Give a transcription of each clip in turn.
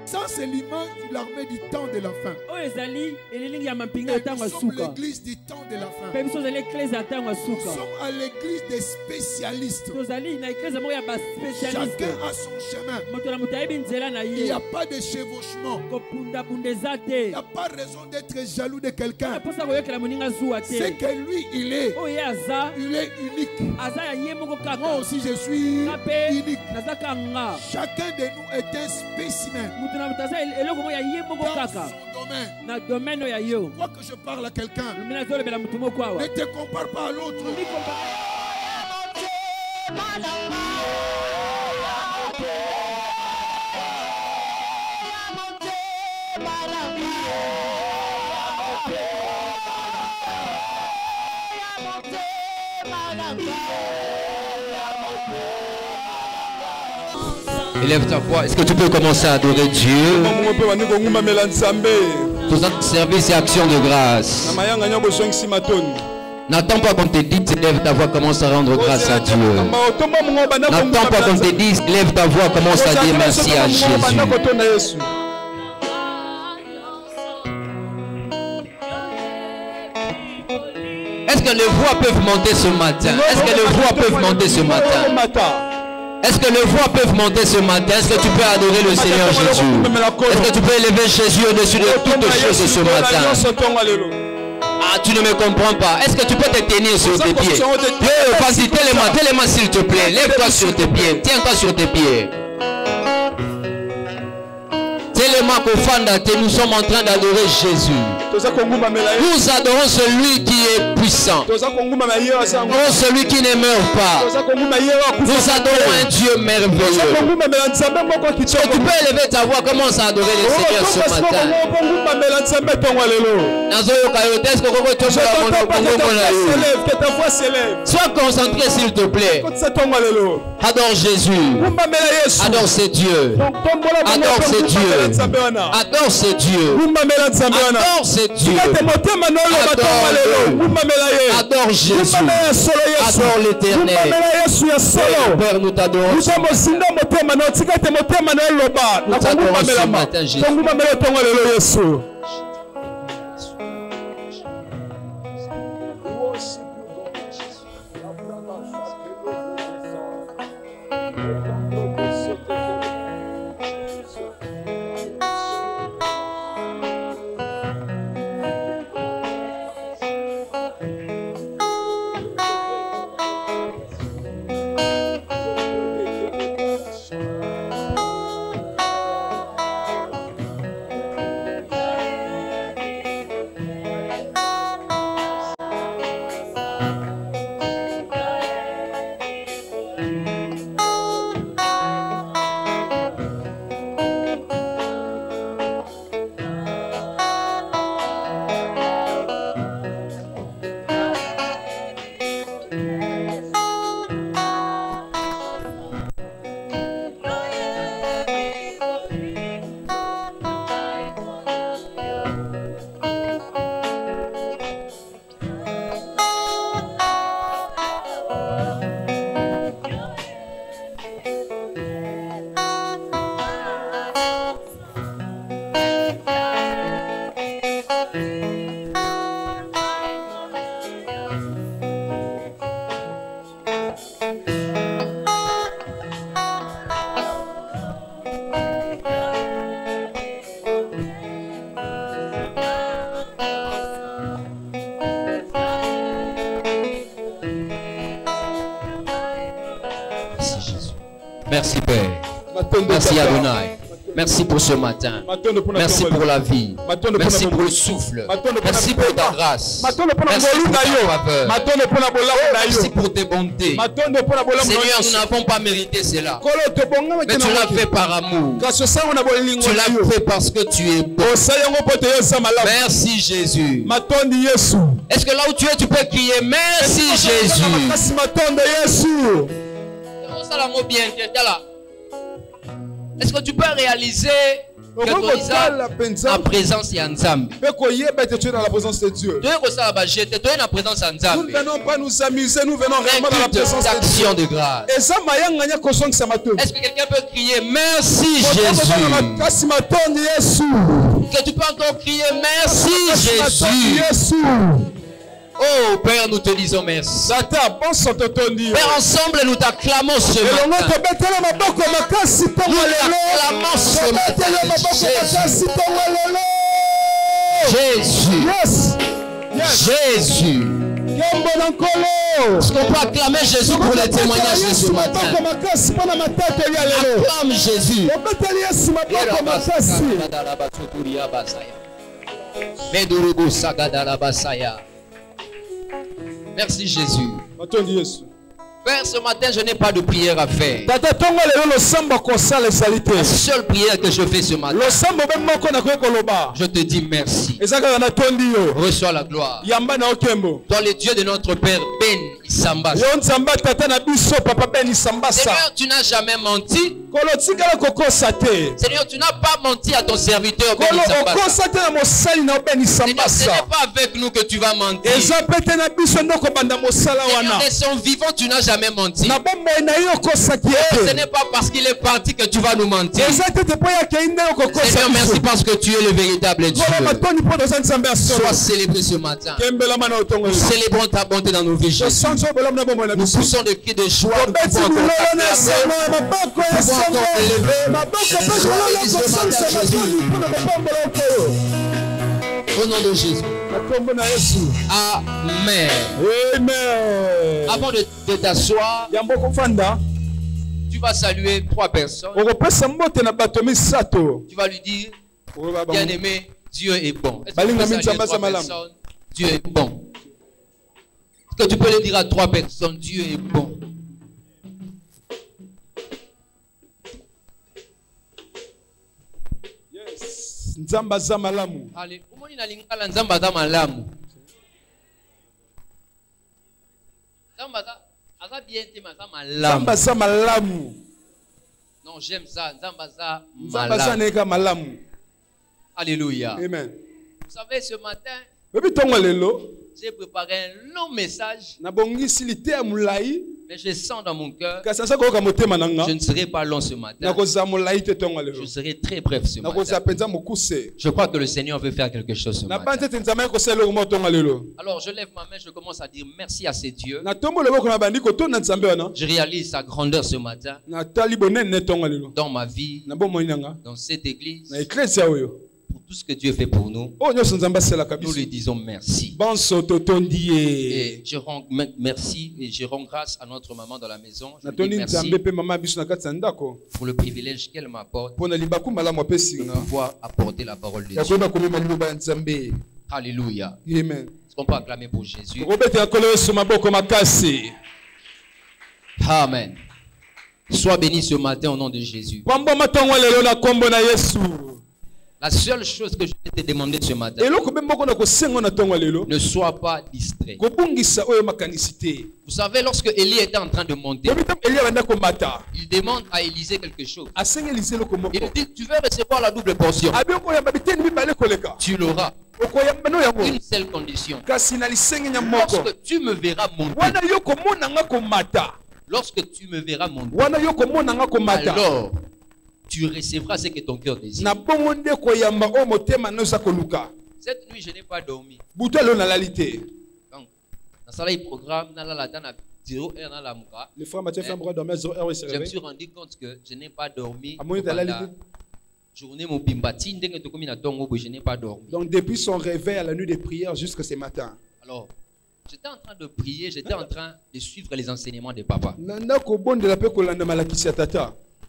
Ça, c'est l'image de l'armée du temps de la fin. Nous sommes l'église du temps de la fin. Nous sommes à l'église des spécialistes. Chacun a son chemin. Il n'y a pas de chevauchement. Il n'y a pas raison d'être jaloux de quelqu'un. C'est que lui, il est unique. Moi aussi, je suis unique. Chacun de nous est un spécimen. Dans son domaine. Je crois que je parle à quelqu'un. Ne te compare pas à l'autre. Élève ta voix. Est-ce que tu peux commencer à adorer Dieu? Tout ça, service et action de grâce. N'attends pas qu'on te dise, lève ta voix, commence à rendre grâce à Dieu. N'attends pas qu'on te dise, lève ta voix, commence à dire merci à Jésus. Est-ce que les voix peuvent monter ce matin? Est-ce que les voix peuvent monter ce matin? Est-ce que les voix peuvent monter ce matin? Est-ce que tu peux adorer le Seigneur Jésus? Est-ce que tu peux élever Jésus au-dessus de toutes choses ce matin? Ah, tu ne me comprends pas. Est-ce que tu peux te tenir sur tes pieds? Vas-y, telle-moi s'il te plaît. Lève-toi sur tes pieds. Tiens-toi sur tes pieds. Nous sommes en train d'adorer Jésus. Nous adorons celui qui est puissant. Nous adorons celui qui ne meurt pas. Nous adorons un Dieu merveilleux. Tu peux élever ta voix, commence à adorer le Seigneur ce matin. Sois concentré s'il te plaît. Adore Jésus. Adore ses dieux. Adore ses dieux. Adore ses dieux. Adore ses dieux. Adore Jésus. Adore l'Éternel. Père, nous t'adorons. Nous t'adorons ce matin, Jésus. Merci Père. Merci Adonai. Merci pour ce matin. Merci pour la vie. Merci pour le souffle. Merci pour ta grâce. Merci pour ta faveur. Merci pour tes bontés. Seigneur, nous n'avons pas mérité cela. Mais tu l'as fait par amour. Tu l'as fait parce que tu es bon. Merci Jésus. Est-ce que là où tu es, tu peux crier merci Jésus? Est-ce que tu peux réaliser En présence et en Nzambe. Dans la présence de Dieu. Nous ne venons pas nous amuser, nous venons réellement dans la présence de Dieu. Est-ce que quelqu'un peut crier merci Jésus? Que tu peux encore crier merci Jésus. Oh Père, nous te disons merci. Père, ensemble nous t'acclamons ce matin. Nous t'acclamons ce matin. Jésus. Jésus. Est-ce qu'on peut acclamer Jésus pour les témoignages de ce matin? Acclame Jésus. Merci Jésus. Père, ce matin, je n'ai pas de prière à faire. La seule prière que je fais ce matin, je te dis merci. Reçois la gloire. Toi, le Dieu de notre Père, Ben Isamba. Seigneur, tu n'as jamais menti. Seigneur, tu n'as pas menti à ton serviteur Ben Isamba. Seigneur, ce n'est pas avec nous que tu vas mentir. Seigneur, de son vivant, tu n'as jamais menti. Ce n'est pas parce qu'il est parti que tu vas nous mentir. Seigneur, merci parce que tu es le véritable Dieu. Sois célébré ce matin. Nous célébrons ta bonté dans nos vies, Jésus. Nous poussons des cris de joie. Au nom de Jésus. Amen. Amen. Avant de t'asseoir, tu vas saluer 3 personnes. Tu vas lui dire, bien-aimé, Dieu est bon. Est-ce que tu peux saluer 3 personnes? Dieu est bon. Est-ce que tu peux le dire à 3 personnes? Dieu est bon. Nzamba za malamu. Allez, umoni na lingala nzamba za malamu. Nzamba za aza bien te maza malamu. Nzamba za malamu. Non, j'aime ça, nzamba za malamu. Nzamba za neka malamu. Alléluia. Amen. Vous savez, ce matin, j'ai préparé un long message. Mais je sens dans mon cœur, je ne serai pas long ce matin. Je serai très bref ce matin. Je crois que le Seigneur veut faire quelque chose ce matin. Alors je lève ma main, je commence à dire merci à ces dieux. Je réalise sa grandeur ce matin dans ma vie, dans cette église. Pour tout ce que Dieu fait pour nous, nous lui disons merci. Et je rends merci et je rends grâce à notre maman dans la maison. Je lui dis merci pour le privilège qu'elle m'apporte de pouvoir apporter la parole de Dieu. Alléluia. Est-ce qu'on peut acclamer pour Jésus? Amen. Sois béni ce matin au nom de Jésus. La seule chose que je vais te demander ce matin, ne sois pas distrait. Vous savez, lorsque Élie était en train de monter, il demande à Élisée quelque chose. Il dit, tu veux recevoir la double portion. Tu l'auras. Une seule condition. Lorsque tu me verras monter, lorsque tu me verras monter, alors tu recevras ce que ton cœur désire. Cette nuit, je n'ai pas dormi. Donc, dans ce programme, les frères Mathieu fait un dormir 0 heure. Je me suis rendu compte que je n'ai pas dormi. Journée je n'ai pas dormi. Donc depuis son réveil à la nuit des prières jusqu'à ce matin. Alors, j'étais en train de prier, j'étais en train de suivre les enseignements de papa.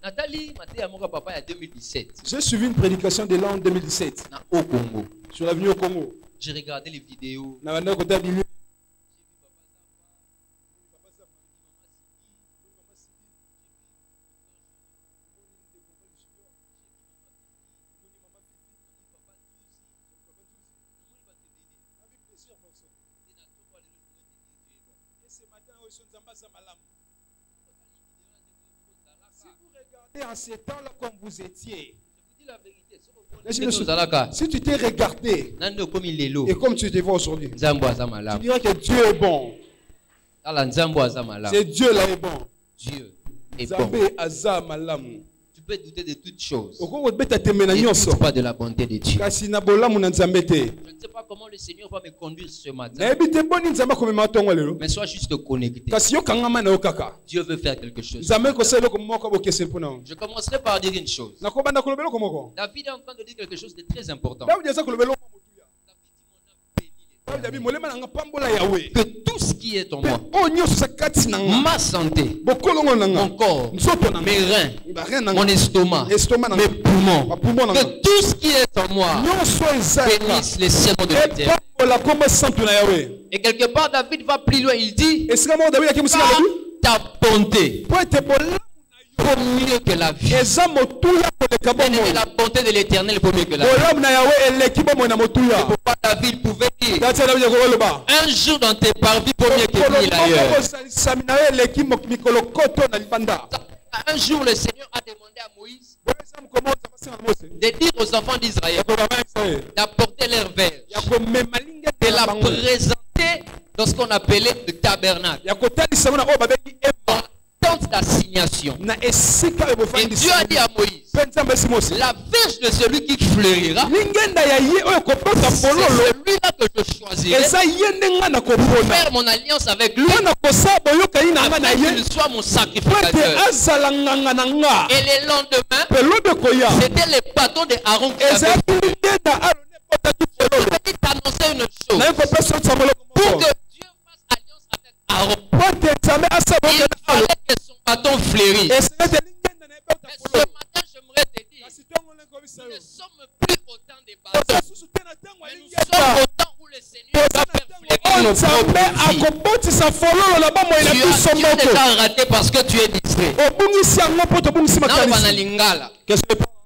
Nathalie m'a dit à mon papa en 2017. J'ai suivi une prédication de l'an 2017 au Congo. Sur l'avenue au Congo. J'ai regardé les vidéos. Et en ces temps-là, comme vous étiez, Si tu t'es regardé et comme tu te vois aujourd'hui, tu diras que Dieu est bon. C'est Dieu là est bon. Dieu est bon. Tu peux douter de toutes choses. Ne pas de la bonté de Dieu. Je ne sais pas comment le Seigneur va me conduire ce matin. Mais sois juste connecté. Dieu veut faire quelque chose. Je commencerai par dire une chose. David est en train de dire quelque chose de très important. Que tout ce qui est en moi, ma santé, mon corps, mes reins, mon estomac, mes poumons, que tout ce qui est en moi bénisse les cieux de l'Éternel. Et quelque part, David va plus loin. Il dit ta bonté vaut mieux que la vie. La bonté de l'Éternel vaut mieux que la vie. Pourquoi David pouvait dire un jour dans tes parvis vaut mieux que 1000 ailleurs. Un jour, le Seigneur a demandé à Moïse de dire aux enfants d'Israël d'apporter leur verge, de la présenter dans ce qu'on appelait le tabernacle, tente d'assignation. Et Dieu a dit à Moïse, la verge de celui qui fleurira, c'est celui-là que je choisirai pour faire mon alliance avec lui, afin qu'il soit mon sacrificateur. Et le lendemain, c'était les bâtons de Aaron qui avaient fleuri. Je vais t'annoncer une chose. Pour que Dieu fasse alliance avec Aaron, il fallait que son bâton fleurisse. Mais ce matin, j'aimerais te dire, nous ne sommes plus au temps des bâtons, mais nous sommes au temps où le Seigneur va faire fleurir nos propres vies. Tu as déjà raté parce que tu es distrait.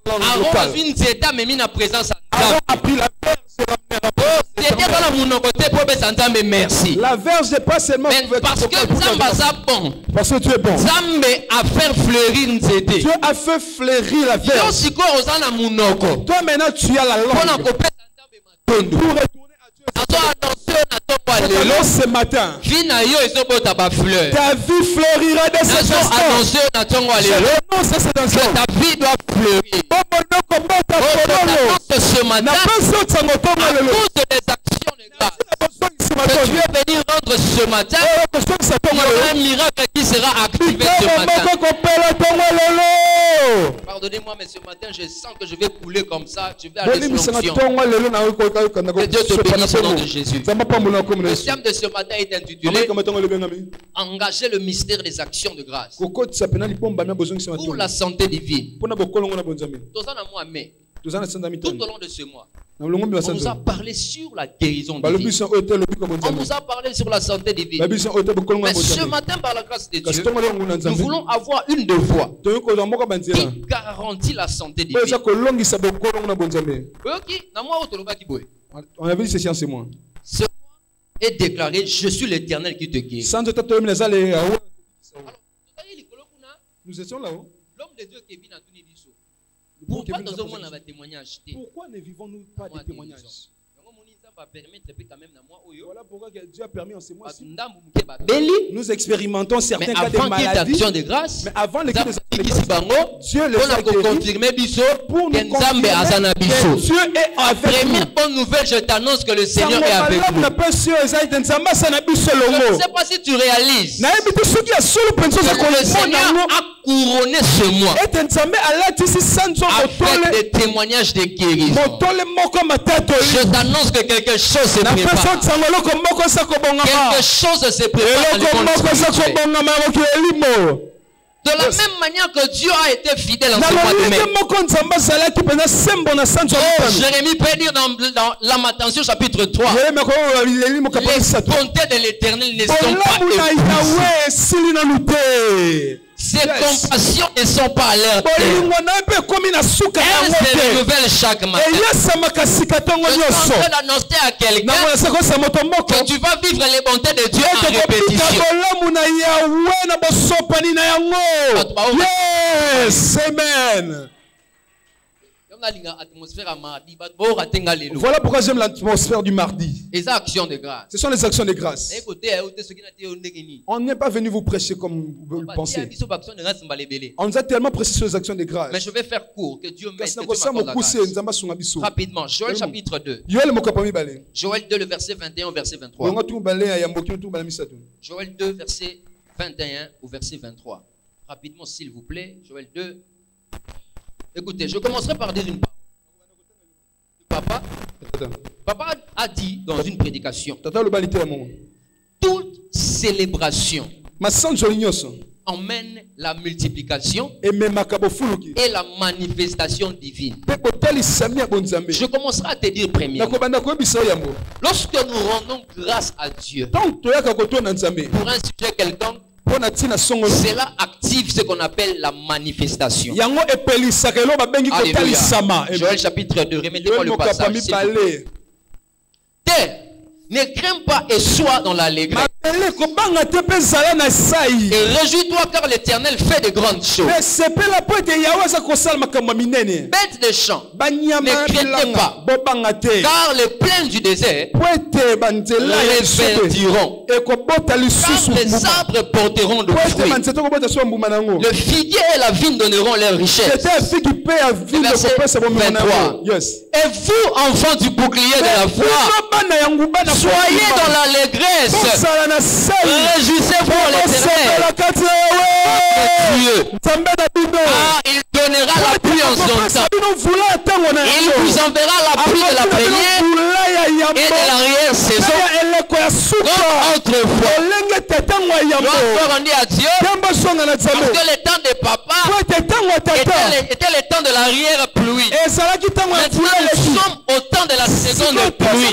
Aaron a vu une zeta, mais mis la présence à Aaron a pris la verge. Merci. La verge n'est pas seulement parce que bon. Parce que tu es bon. A fait fleurir Dieu a fait fleurir la verge. Toi maintenant tu as la langue. Pour retourner à Dieu. Ce matin, ta vie fleurira dès cet instant. Ta vie doit fleurir. Ce matin, à cause des actions de grâce que tu es venu rendre ce matin, il y aura un miracle qui sera activé ce matin. Pardonnez-moi, mais ce matin, je sens que je vais couler comme ça. Je vais aller sur l'onction. Que Dieu te bénisse au nom de Jésus. Le thème de ce matin est intitulé Engager le mystère des actions de grâce pour la santé divine. Tout au long de ce mois, on nous a parlé sur la guérison divine. On nous a parlé sur la santé divine. Mais ce matin, par la grâce de Dieu, nous voulons avoir une de voix qui garantit la santé divine. On avait dit ceci en ce mois. Ce mois est déclaré, je suis l'Éternel qui te guérit. Nous étions là-haut. L'homme de Dieu qui vit dans tout Nibiso. Pourquoi ne vivons-nous pas des témoignages? Voilà pourquoi Dieu a permis en ce mois-ci. Nous expérimentons certains cas de maladie. Mais avant l'équipe des Dieu les a confirmé pour nous confirmer que Dieu est avec nous. Première bonne nouvelle, je t'annonce que le Seigneur est avec nous. Je ne sais pas si tu réalises que le Seigneur a couronné ce mois avec des témoignages de guérison. Je t'annonce que quelque chose se prépare. Quelque chose se prépare dans le monde spirituel. De la même manière que Dieu a été fidèle en ce mois de mai. Jérémie peut dire dans Lamentation chapitre 3, les bontés de l'Éternel ne sont pas épuisées. Ses compassions ne sont pas à l'air. Elles se renouvellent chaque matin. Je suis en train d'annoncer à quelqu'un que tu vas vivre les bontés de Dieu en répétition. Yes, amen. Voilà pourquoi j'aime l'atmosphère du mardi. Ce sont les actions de grâce. On n'est pas venu vous prêcher comme vous le pensez. On nous a tellement prêché sur les actions de grâce. Mais je vais faire court, que Dieu m'aide. Rapidement, Joël chapitre 2. Joël 2, le verset 21 au verset 23. Joël 2, verset 21 au verset 23. Rapidement, s'il vous plaît. Joël 2. Écoutez, je commencerai par dire une parole. Papa a dit dans une prédication, toute célébration emmène la multiplication et la manifestation divine. Je commencerai à te dire premièrement, lorsque nous rendons grâce à Dieu pour un sujet quelconque, cela active ce qu'on appelle la manifestation. Alléluia. Joël chapitre 2, remettez-moi le passage. Terre, ne crains pas et sois dans l'allégresse. Et réjouis-toi car l'Éternel fait de grandes choses. Bêtes de champ, ne craignez pas, car les plaines du désert reverdiront, car les arbres porteront de fruits. Le figuier et la vigne donneront leur richesse. Verset 23. Et vous, enfants du bouclier de la foi, soyez dans l'allégresse. Réjouissez-vous en l'Éternel. Ah, il donnera la pluie en son temps. Il vous enverra la pluie de la première et de l'arrière-saison. Comme autrefois. Gloire à Dieu. Parce que le temps de papa était le temps de l'arrière-pluie. Maintenant, nous sommes au temps de la saison de pluie.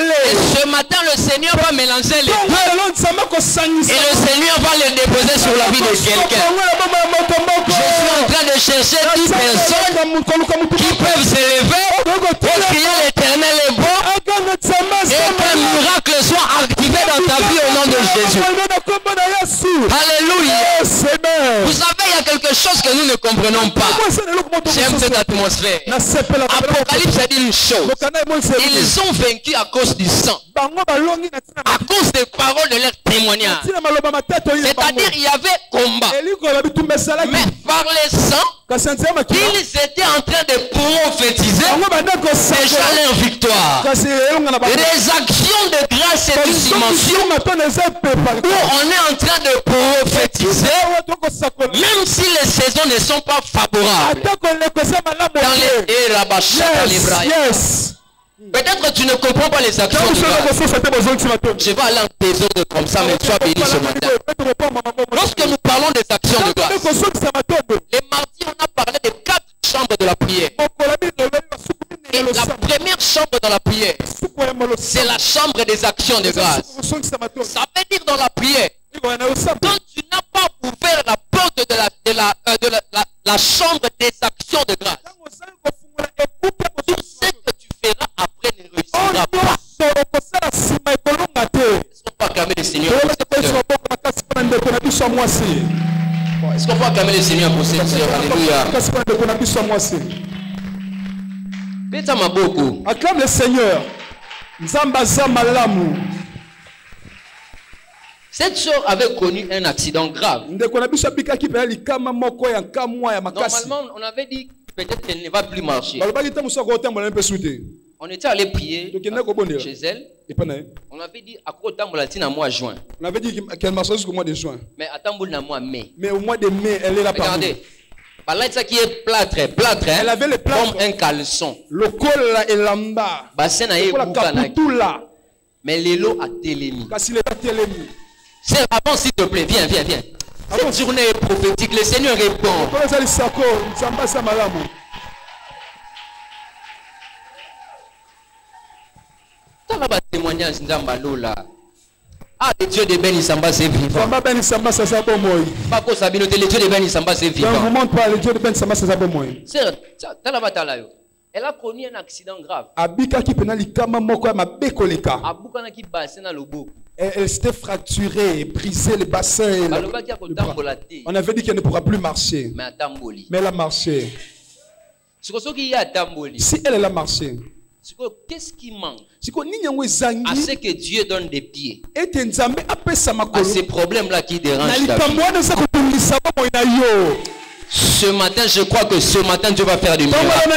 Et ce matin, le Seigneur va mélanger les deux. Et le Seigneur va les déposer sur la vie de quelqu'un. Je suis en train de chercher 10 personnes qui peuvent s'élever et crier l'Éternel est bon et qu'un miracle soit activé dans ta vie au nom de Jésus. Alléluia. Vous savez, il y a quelque chose que nous ne comprenons pas. J'aime cette atmosphère. Apocalypse a dit une chose. Ils ont vaincu à cause du sang, à cause des paroles de leur témoignage. C'est-à-dire il y avait combat, mais par les sang, ils étaient en train de prophétiser déjà leur victoire. Les actions de grâce, c'est une dimension où on est en train de prophétiser, même si les saisons ne sont pas favorables. Dans les peut-être tu ne comprends pas les actions de grâce. Je vais aller en désordre comme ça, mais sois béni ce matin. Lorsque nous parlons des actions de grâce, les mardis, on a parlé des 4 chambres de la prière. Et la première chambre dans la prière, c'est la chambre des actions de grâce. Ça veut dire dans la prière, quand tu n'as pas ouvert la porte de la chambre des actions de grâce, tout ce que tu feras après ne réussira pas. Est-ce qu'on peut acclamer le Seigneur pour cette heure? Est-ce qu'on peut acclamer le Seigneur pour cette heure? Alléluia. Acclame le Seigneur. Cette sœur avait connu un accident grave. Normalement, on avait dit peut-être qu'elle ne va plus marcher. On était allé prier chez elle. On avait dit à quoi temps à mois juin. On avait dit qu'elle marchera jusqu'au mois de juin. Mais à temps mois mai. Mais au mois de mai, elle est là. Regardez. Ça qui est plâtre, elle avait le plâtre comme un caleçon. Le col et l'amba. Mais l'élo a télémi. Avant, s'il te plaît, viens. Cette journée est prophétique, le Seigneur répond. Dans la témoignage, ah, le Dieu de Ben Isamba, c'est vivant. Pas pour Sabino, le Dieu de Ben Isamba, c'est vivant. Ne vous montre pas, le Dieu de Ben Isamba, c'est elle a connu un accident grave. Elle s'était fracturée, brisé le bassin. On avait dit qu'elle ne pourra plus marcher. Mais elle a marché. Si elle a marché, qu'est-ce qui manque à ce que Dieu donne des pieds à ces problèmes-là qui dérangent ta vie? Ce matin, je crois que ce matin, Dieu va faire du miracle.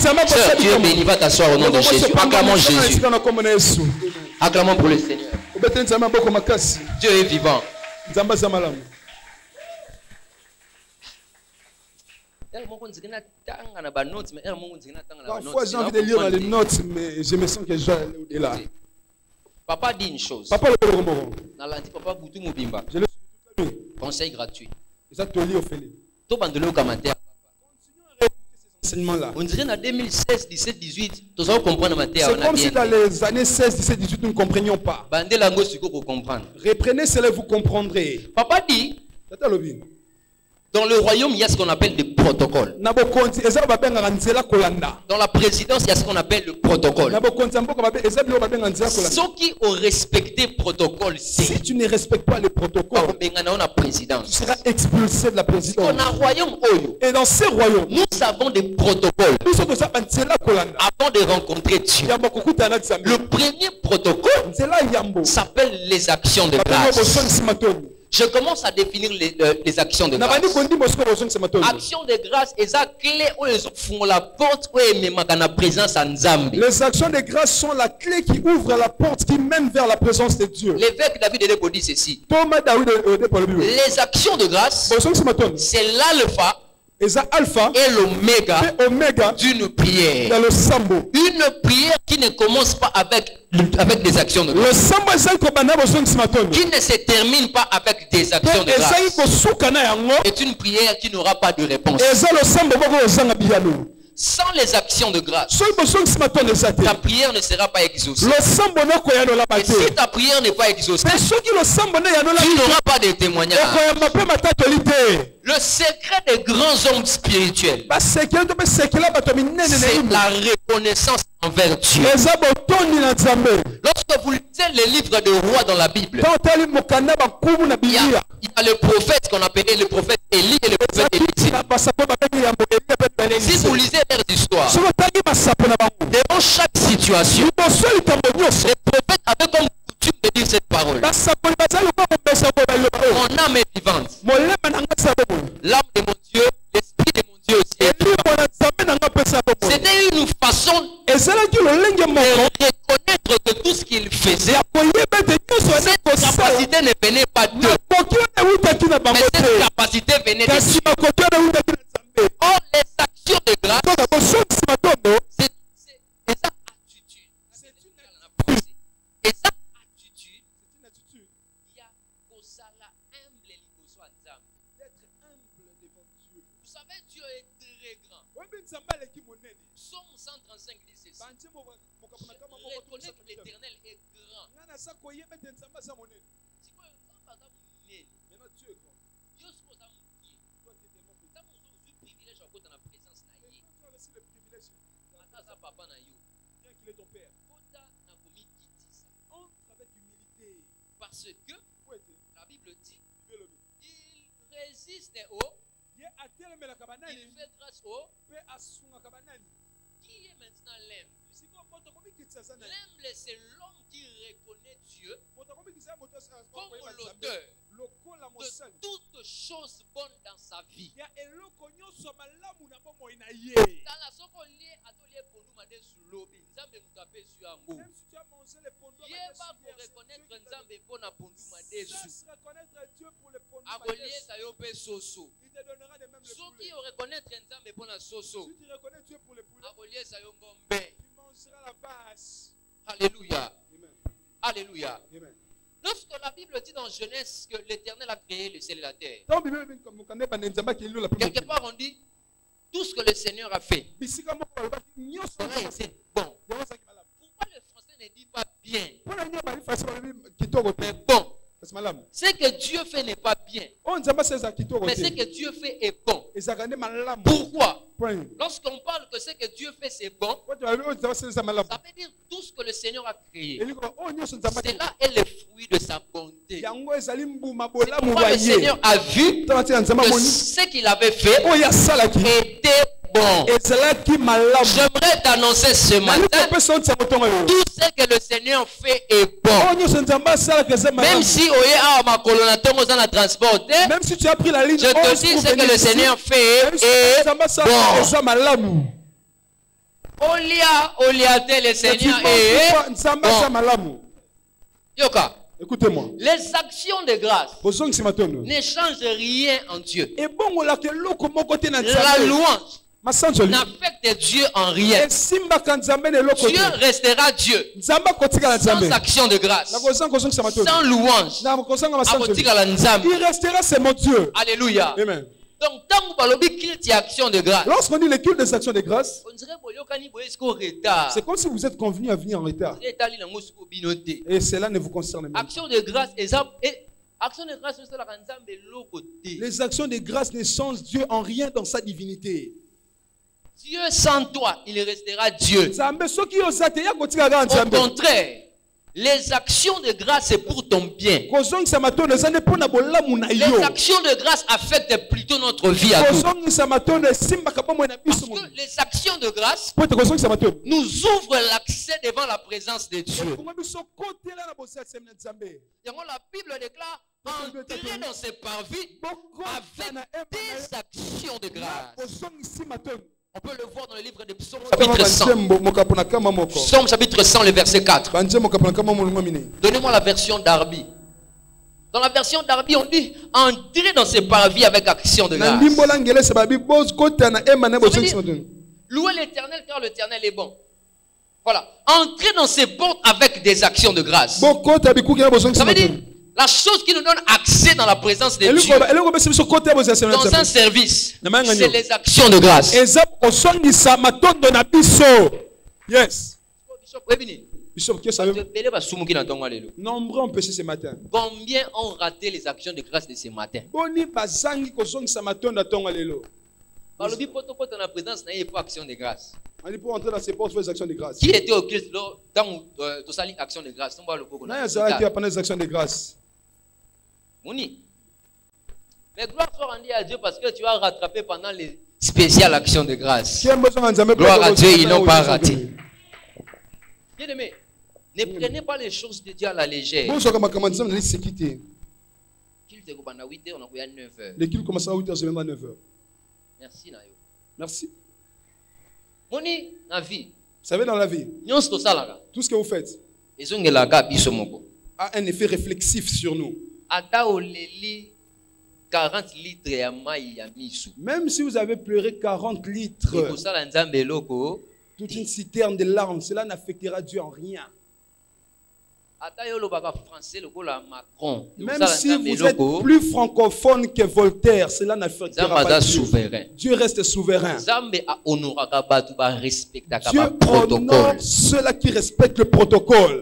Sœur, Dieu est béni, va t'asseoir au nom de Jésus. Acclamons Jésus. Acclamons pour le Seigneur. Dieu est vivant. Parfois, j'ai envie de lire les notes, mais je me sens que je dois aller au-delà. Papa dit une chose. Papa, je le suis. Conseil gratuit. On dirait en 2016, 17, 18, c'est comme si dans les années 16, 17, 18, nous ne comprenions pas. Reprenez cela, vous comprendrez. Papa dit, dans le royaume, il y a ce qu'on appelle des protocoles. Dans la présidence, il y a ce qu'on appelle le protocole. Ceux qui ont respecté le protocole, si tu ne respectes pas le protocole, tu seras expulsé de la présidence. Et dans ces royaumes, nous avons des protocoles avant de rencontrer Dieu. Le premier protocole s'appelle les actions de grâce. Je commence à définir les actions de grâce. Actions de grâce, c'est la clé où ils font la porte où ils mettent la présence en Nzambi. Les actions de grâce sont la clé qui ouvre la porte qui mène vers la présence de Dieu. L'évêque David Edebo dit ceci. Les actions de grâce, c'est l'alpha et l'oméga d'une prière. Une prière qui ne commence pas avec des actions de grâce. Qui ne se termine pas avec des actions de grâce. C'est une prière qui n'aura pas de réponse. Sans les actions de grâce, ta prière ne sera pas exaucée. Et si ta prière n'est pas exaucée, tu n'auras pas de témoignage. Le secret des grands hommes spirituels, c'est la reconnaissance envers Dieu. Lorsque vous lisez les livres de rois dans la Bible, il y a le prophète qu'on appelait le prophète Élie et le prophète Élisée. Si vous lisez leurs histoires, devant chaque situation, les prophètes avaient comme coutume de dire cette parole. Mon âme est vivante. L'âme de mon Dieu, l'esprit de mon Dieu aussi est vivant. C'était une façon de reconnaître que tout ce qu'il faisait, cette capacité ne venait pas d'eux, mais cette capacité venait de Dieu. Or, les actions de grâce, c'est sa attitude. Et sa attitude, il y a Kosala humble et Liboso Nzambe. D'être humble devant Dieu. Vous savez, Dieu est très grand. Psaume 135 dit ceci. Je reconnais que l'Éternel est grand. Papa na yo, bien qu'il est ton père, entre avec humilité, parce que la Bible dit, il résiste au, il fait grâce au, qui est maintenant l'humble? L'humble, c'est l'homme qui reconnaît Dieu comme l'auteur de toutes choses bonnes dans sa vie. Dans la sokolie atelier pour nous mader sous l'obi, Nzambe nous taper sur un mot. Même si tu as mangé les pondous, il est pas pour reconnaître Nzambe pour na pondou mader sous. Agolier ça yope soso. Il te donnera des mêmes. Ceux qui reconnaître Nzambe pour na soso. Si tu reconnais Dieu pour les poulets, agolier ça yongombe. La base. Alléluia. Amen. Alléluia. Amen. Lorsque la Bible dit dans Genèse que l'Éternel a créé le ciel et la terre, quelque part on dit tout ce que le Seigneur a fait, cela était bon. Pourquoi le français ne dit pas bien, mais bon? Ce que Dieu fait n'est pas bien, mais ce que Dieu fait est bon. Pourquoi? Lorsqu'on parle que ce que Dieu fait c'est bon, ça veut dire tout ce que le Seigneur a créé, cela est le fruit de sa bonté. Pourquoi le Seigneur a vu que ce qu'il avait fait était bon. J'aimerais t'annoncer ce matin, tout ce que le Seigneur fait est bon. Même si même si tu as pris la ligne, je te dis ce que le Seigneur fait est bon. Oliate le Seigneur est bon. Yoka. Écoutez-moi. Les actions de grâce ne changent rien en Dieu. La louange n'affecte Dieu en rien. Dieu restera Dieu sans action de grâce, sans louange. Il restera, c'est mon Dieu. Alléluia. Amen. Donc, action de grâce, lorsqu'on dit le culte des actions de grâce, c'est comme si vous êtes convenu à venir en retard. Et cela ne vous concerne pas. Action de grâce, les actions de grâce ne changent Dieu en rien dans sa divinité. Dieu sans toi, il restera Dieu. Au contraire, les actions de grâce, c'est pour ton bien. Les actions de grâce affectent plutôt notre vie à nous. Parce que les actions de grâce nous ouvrent l'accès devant la présence de Dieu. La Bible déclare entrer dans ses parvis avec des actions de grâce. On peut le voir dans le livre de Psaume chapitre 100. Psaume chapitre 100, le verset 4. Donnez-moi la version d'Arby. Dans la version d'Arby, on dit entrer dans ses parvis avec action de grâce. Louez l'Éternel car l'Éternel est bon. Voilà. Entrer dans ses portes avec des actions de grâce. Ça veut dire la chose qui nous donne accès dans la présence de Dieu, dans un service, c'est les actions de grâce. Yes. Nombreux ont péché ce matin. Combien ont raté les actions de grâce de ce matin? Dans la présence, il n'y a pas action de grâce. Pour entrer dans ses portes, il faut des actions de grâce. Qui était au Christ dans action de grâce? Les actions de grâce. Mouni. Mais gloire soit rendue à Dieu parce que tu as rattrapé pendant les spéciales actions de grâce. Gloire à Dieu, ils n'ont pas raté. Bien aimé, ne prenez pas les choses de Dieu à la légère. Le culte commence à 8h, je viens à 9h. Merci Nayo. Merci. Mouni, la vie. Vous savez, dans la vie, tout ce que vous faites a un effet réflexif sur nous. 40 litres. Même si vous avez pleuré 40 litres, toute une citerne de larmes, cela n'affectera Dieu en rien. Même si vous êtes plus francophone que Voltaire, cela n'affectera pas Dieu. Dieu reste souverain. Dieu honore ceux-là qui respectent le protocole.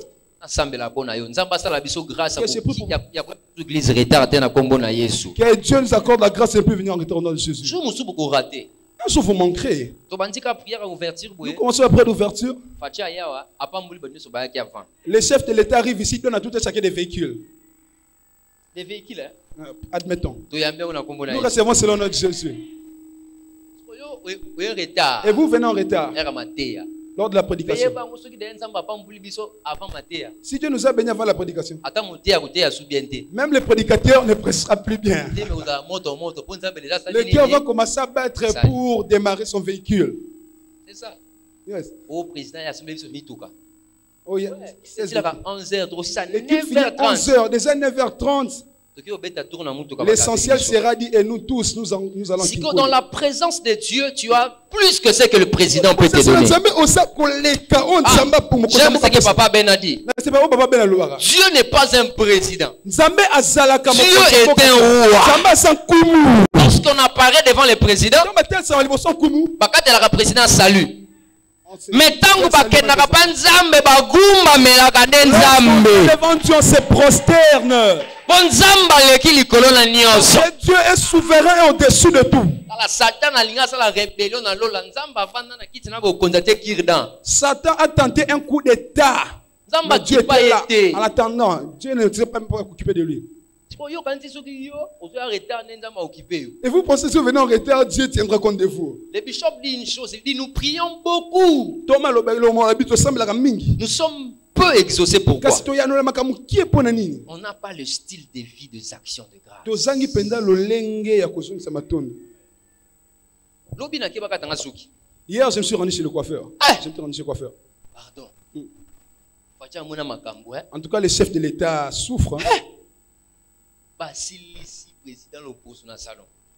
Que Dieu nous accorde la grâce et peut venir en retard au nom de Jésus. Un jour vous manquerez. Nous commençons la prière d'ouverture. Les chefs de l'État arrivent ici, on a tout chacun des véhicules. Des véhicules, hein? Admettons. Nous recevons selon notre Jésus. Et vous venez en retard lors de la prédication. Si Dieu nous a bénis avant la prédication, même le prédicateur ne pressera plus bien. Le cœur va commencer à battre pour démarrer son véhicule. C'est ça. Yes. Au président, il y a oh, yeah. C'est à 11h30. L'équipe finit à 11h, déjà 9h30. L'essentiel sera dit et nous tous, nous allons si dans la présence de Dieu, tu as plus que ce que le président peut te donner. J'aime ce que Papa Ben a dit. Dieu n'est pas un président. Dieu est un roi. Lorsqu'on apparaît devant le président, le président salue. Mais tant que devant Dieu on se prosterne. Dieu est souverain au-dessus de tout. Satan a tenté un coup d'état. Dieu était là. En attendant, Dieu ne s'est pas occuper de lui. Et vous pensez que si vous venez en retard, Dieu tiendra compte de vous. Le bishop dit une chose, il dit nous prions beaucoup. Nous sommes peu exaucés. Pourquoi? On n'a pas le style de vie des actions de grâce. Hier, je me suis rendu chez le coiffeur. Je me suis rendu chez le coiffeur. Pardon. En tout cas, les chefs de l'État souffrent.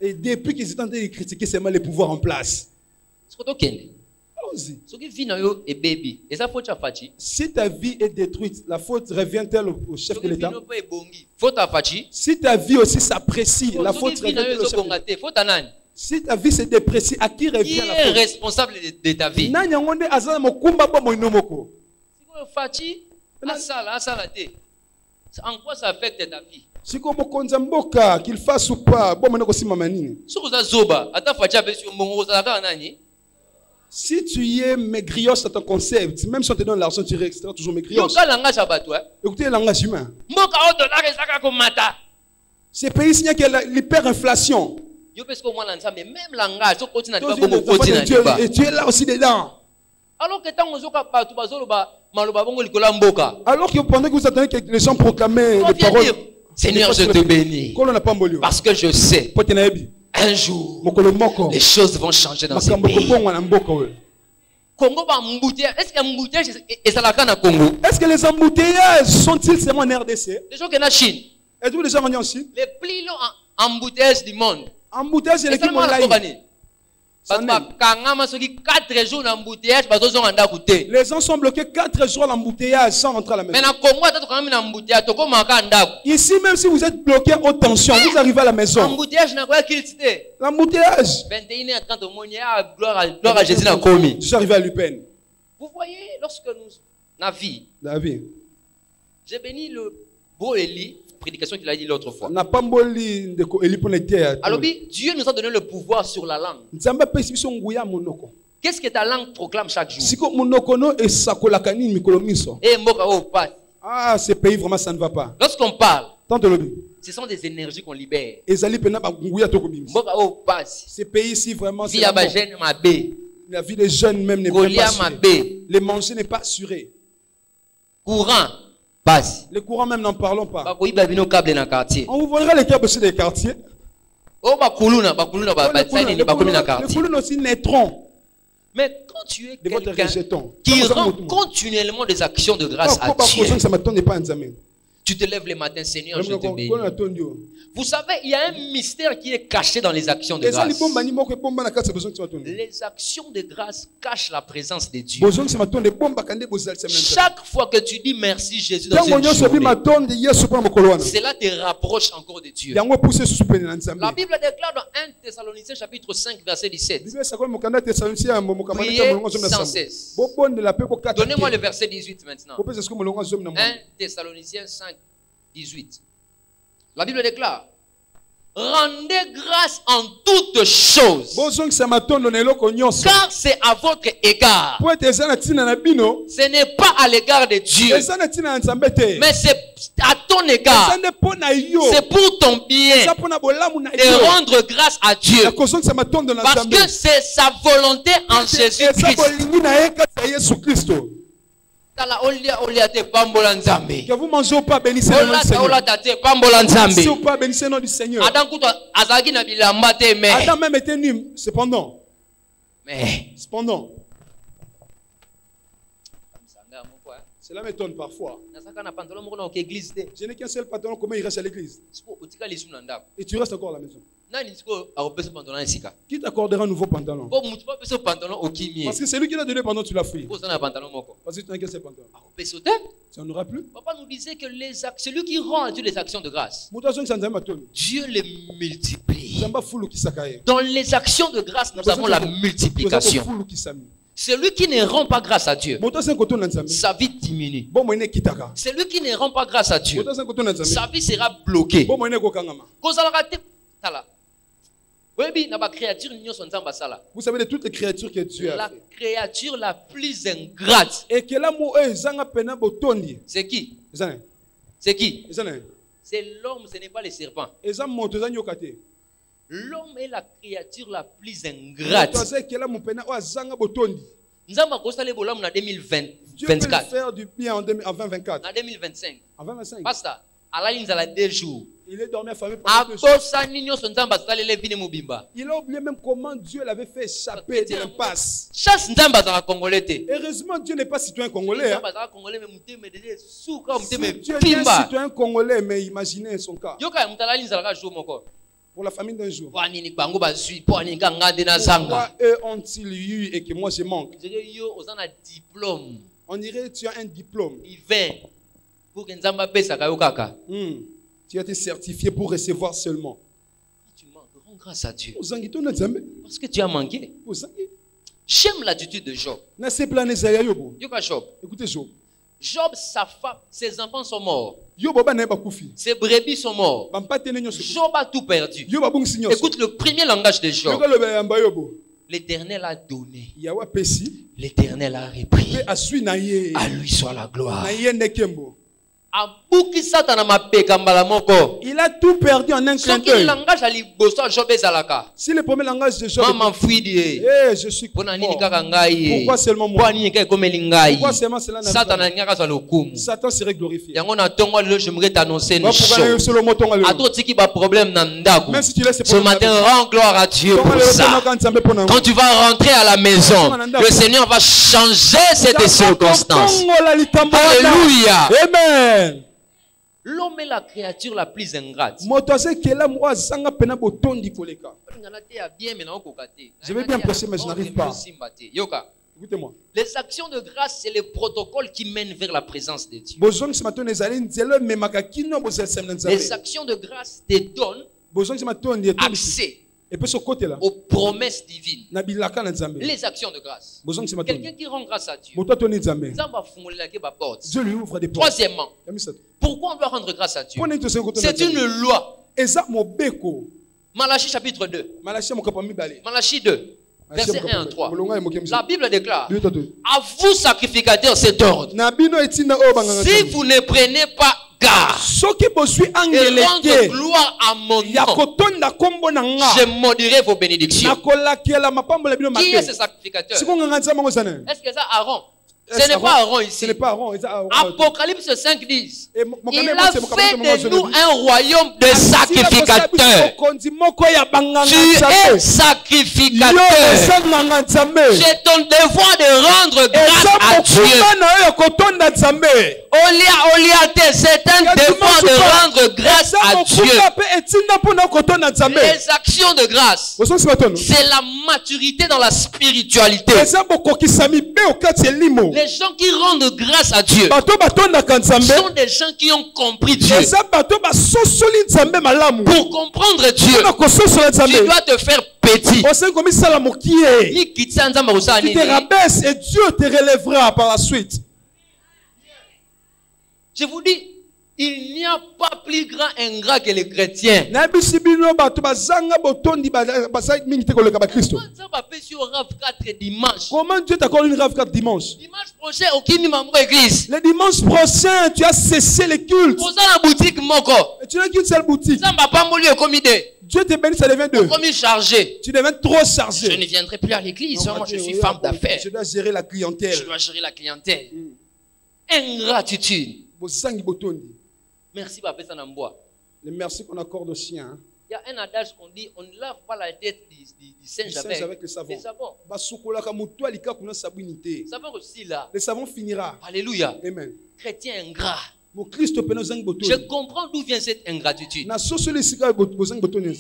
Et depuis qu'ils étaient en train de critiquer seulement les pouvoirs en place. Allons-y. Si ta vie est détruite, la faute revient-elle au chef de l'État? Si ta vie aussi s'apprécie, la faute revient-elle au chef de l'État? Si ta vie se déprécie, à qui revient la faute? Qui est responsable de ta vie? En quoi ça affecte ta vie? Qu'il fasse ou pas, si tu es maigrios dans ton concept, même si on te donne l'argent, tu resteras toujours maigrios. Écoutez le langage humain. Ces pays, il y a l'hyperinflation. Et tu es là aussi dedans. Alors que pendant que vous attendez que les gens proclament les paroles, Seigneur, je te bénis. Parce que je sais, un jour, les choses vont changer dans ce pays. Est-ce que les embouteillages sont-ils seulement en RDC? Les gens qui sont en Chine. Êtes-vous déjà venus en Chine? Les plus longs embouteillages du monde. Embouteillages de l'équipe online. Les gens sont bloqués 4 jours à l'embouteillage sans rentrer à la maison. Ici, même si vous êtes bloqué haute tension, vous arrivez à la maison. L'embouteillage. 21h30, je suis arrivé à Lupin. Vous voyez, lorsque nous, la vie, j'ai béni le beau Élie. Prédication qu'il a dit l'autre fois. Alors, Dieu nous a donné le pouvoir sur la langue. Qu'est-ce que ta langue proclame chaque jour? Ah, ce pays vraiment ça ne va pas. Lorsqu'on parle, ce sont des énergies qu'on libère. Ce pays ici vraiment c'est la vie des jeunes même n'est pas assurée. Le manger n'est pas assuré. Courant. Les courants même n'en parlons pas. On vous volera les câbles aussi des quartiers. Les coulons aussi naîtront. Mais quand tu es quelqu'un qui rend continuellement des actions de grâce à Dieu, tu te lèves le matin, Seigneur, je te bénis. Vous savez, il y a un mystère qui est caché dans les actions de grâce. Les actions de grâce cachent la présence de Dieu. Chaque fois que tu dis merci Jésus dans une journée, cela te rapproche encore de Dieu. La Bible déclare dans 1 Thessaloniciens chapitre 5 verset 17. Priez sans cesse. Donnez-moi le verset 18 maintenant. 1 Thessaloniciens 5, 18. La Bible déclare: rendez grâce en toutes choses, car c'est à votre égard. Ce n'est pas à l'égard de Dieu, mais c'est à ton égard. C'est pour ton bien de rendre grâce à Dieu, parce que c'est sa volonté en Jésus-Christ. Que vous mangez ou pas, bénissez le nom du Seigneur. Si ou pas, bénissez le nom du Seigneur. Adam même était nu, cependant. Cela m'étonne parfois. Je n'ai qu'un seul pantalon, comment il reste à l'église? Et tu restes encore à la maison. Qui t'accordera un nouveau pantalon? Parce que c'est lui qui l'a donné pendant que tu l'as pris. Parce que tu n'as qu'un seul pantalon. Ça n'en aura plus. Papa nous disait que celui qui rend à Dieu les actions de grâce, Dieu les multiplie. Dans les actions de grâce, nous avons la multiplication. Celui qui ne rend pas grâce à Dieu, sa vie diminue. Celui qui ne rend pas grâce à Dieu, sa vie sera bloquée. Vous savez de toutes les créatures que Dieu a la créature la plus ingrate, et que l'amour est c'est qui? C'est qui? C'est l'homme, ce n'est pas le serpent. L'homme est la créature la plus ingrate. Nzamba kosala bolamu na 2024. Dieu peut le faire du bien en 2024. En 2025. En 2025. Pasteur, alali nzala 2 jours. Il est dormi à famille pendant 2 jours. Il a oublié même comment Dieu l'avait fait échapper de l'impasse. Heureusement, Dieu n'est pas citoyen congolais. Si Dieu est un citoyen congolais, mais imaginez son cas. Pour la famille d'un jour. Pourquoi eux ont-ils eu et que moi je manque? On dirait que tu as un diplôme. Tu as été certifié pour recevoir seulement. Tu manques, rends grâce à Dieu. Parce que tu as manqué. J'aime l'attitude de Job. Écoutez Job. Job, sa femme, ses enfants sont morts. Ses brebis sont morts. Job a tout perdu. Écoute le premier langage de Job. L'Éternel a donné. L'Éternel a repris. À lui soit la gloire. Il a tout perdu en un clin d'œil. Si le premier langage de Job je suis mort. Pourquoi seulement moi? Pourquoi seulement cela n'a pas? Satan serait glorifié. J'aimerais t'annoncer une chose. Ce matin, rends gloire à Dieu pour ça. Quand tu vas rentrer à la maison, le Seigneur va changer cette circonstance. Alléluia. Amen. L'homme est la créature la plus ingrate. Je vais bien prêcher, mais je n'arrive pas. Écoutez-moi. Les actions de grâce, c'est le protocole qui mène vers la présence de Dieu. Les actions de grâce te donnent accès aux promesses divines. Les actions de grâce. Quelqu'un qui rend grâce à Dieu. Dieu lui ouvre des portes. Troisièmement, pourquoi on doit rendre grâce à Dieu? C'est une loi. Malachie chapitre 2. Malachie 2. Verset 1 à 3. La Bible déclare: à vous sacrificateurs, c'est ordre. Si vous ne prenez pas garde et rendre gloire à mon nom, je maudirai vos bénédictions. Qui est ce sacrificateur? Est-ce que c'est Aaron? Ce n'est pas Aaron ici. Apocalypse 5 dit: il a fait de nous un royaume de sacrificateurs. Tu es sacrificateur. C'est ton devoir de rendre grâce à Dieu. C'est un devoir de rendre grâce à Dieu. Les actions de grâce, c'est la maturité dans la spiritualité. Les gens qui rendent grâce à Dieu sont des gens qui ont compris Dieu. Pour comprendre Dieu, tu dois te faire petit. Tu te rabaisses et Dieu te relèvera par la suite. Je vous dis, il n'y a pas plus grand ingrat que les chrétiens. Comment Dieu t'accorde une RAV 4 dimanche? Dimanche prochain, église. Le dimanche prochain, tu as cessé les cultes. Et tu n'as qu'une seule boutique. Dieu te bénit, ça devient deux. Tu deviens trop chargé. Je ne viendrai plus à l'église. Moi, je suis femme d'affaires. Je dois gérer la clientèle. Ingratitude. Merci, papa, ça n'emboie. Les merci qu'on accorde aux chiens. Il y a un adage qu'on dit: on ne lave pas la tête du singe avec le savon. Le savon. Le savon aussi là. Le savon finira. Alléluia. Amen. Chrétien ingrat. Je comprends d'où vient cette ingratitude.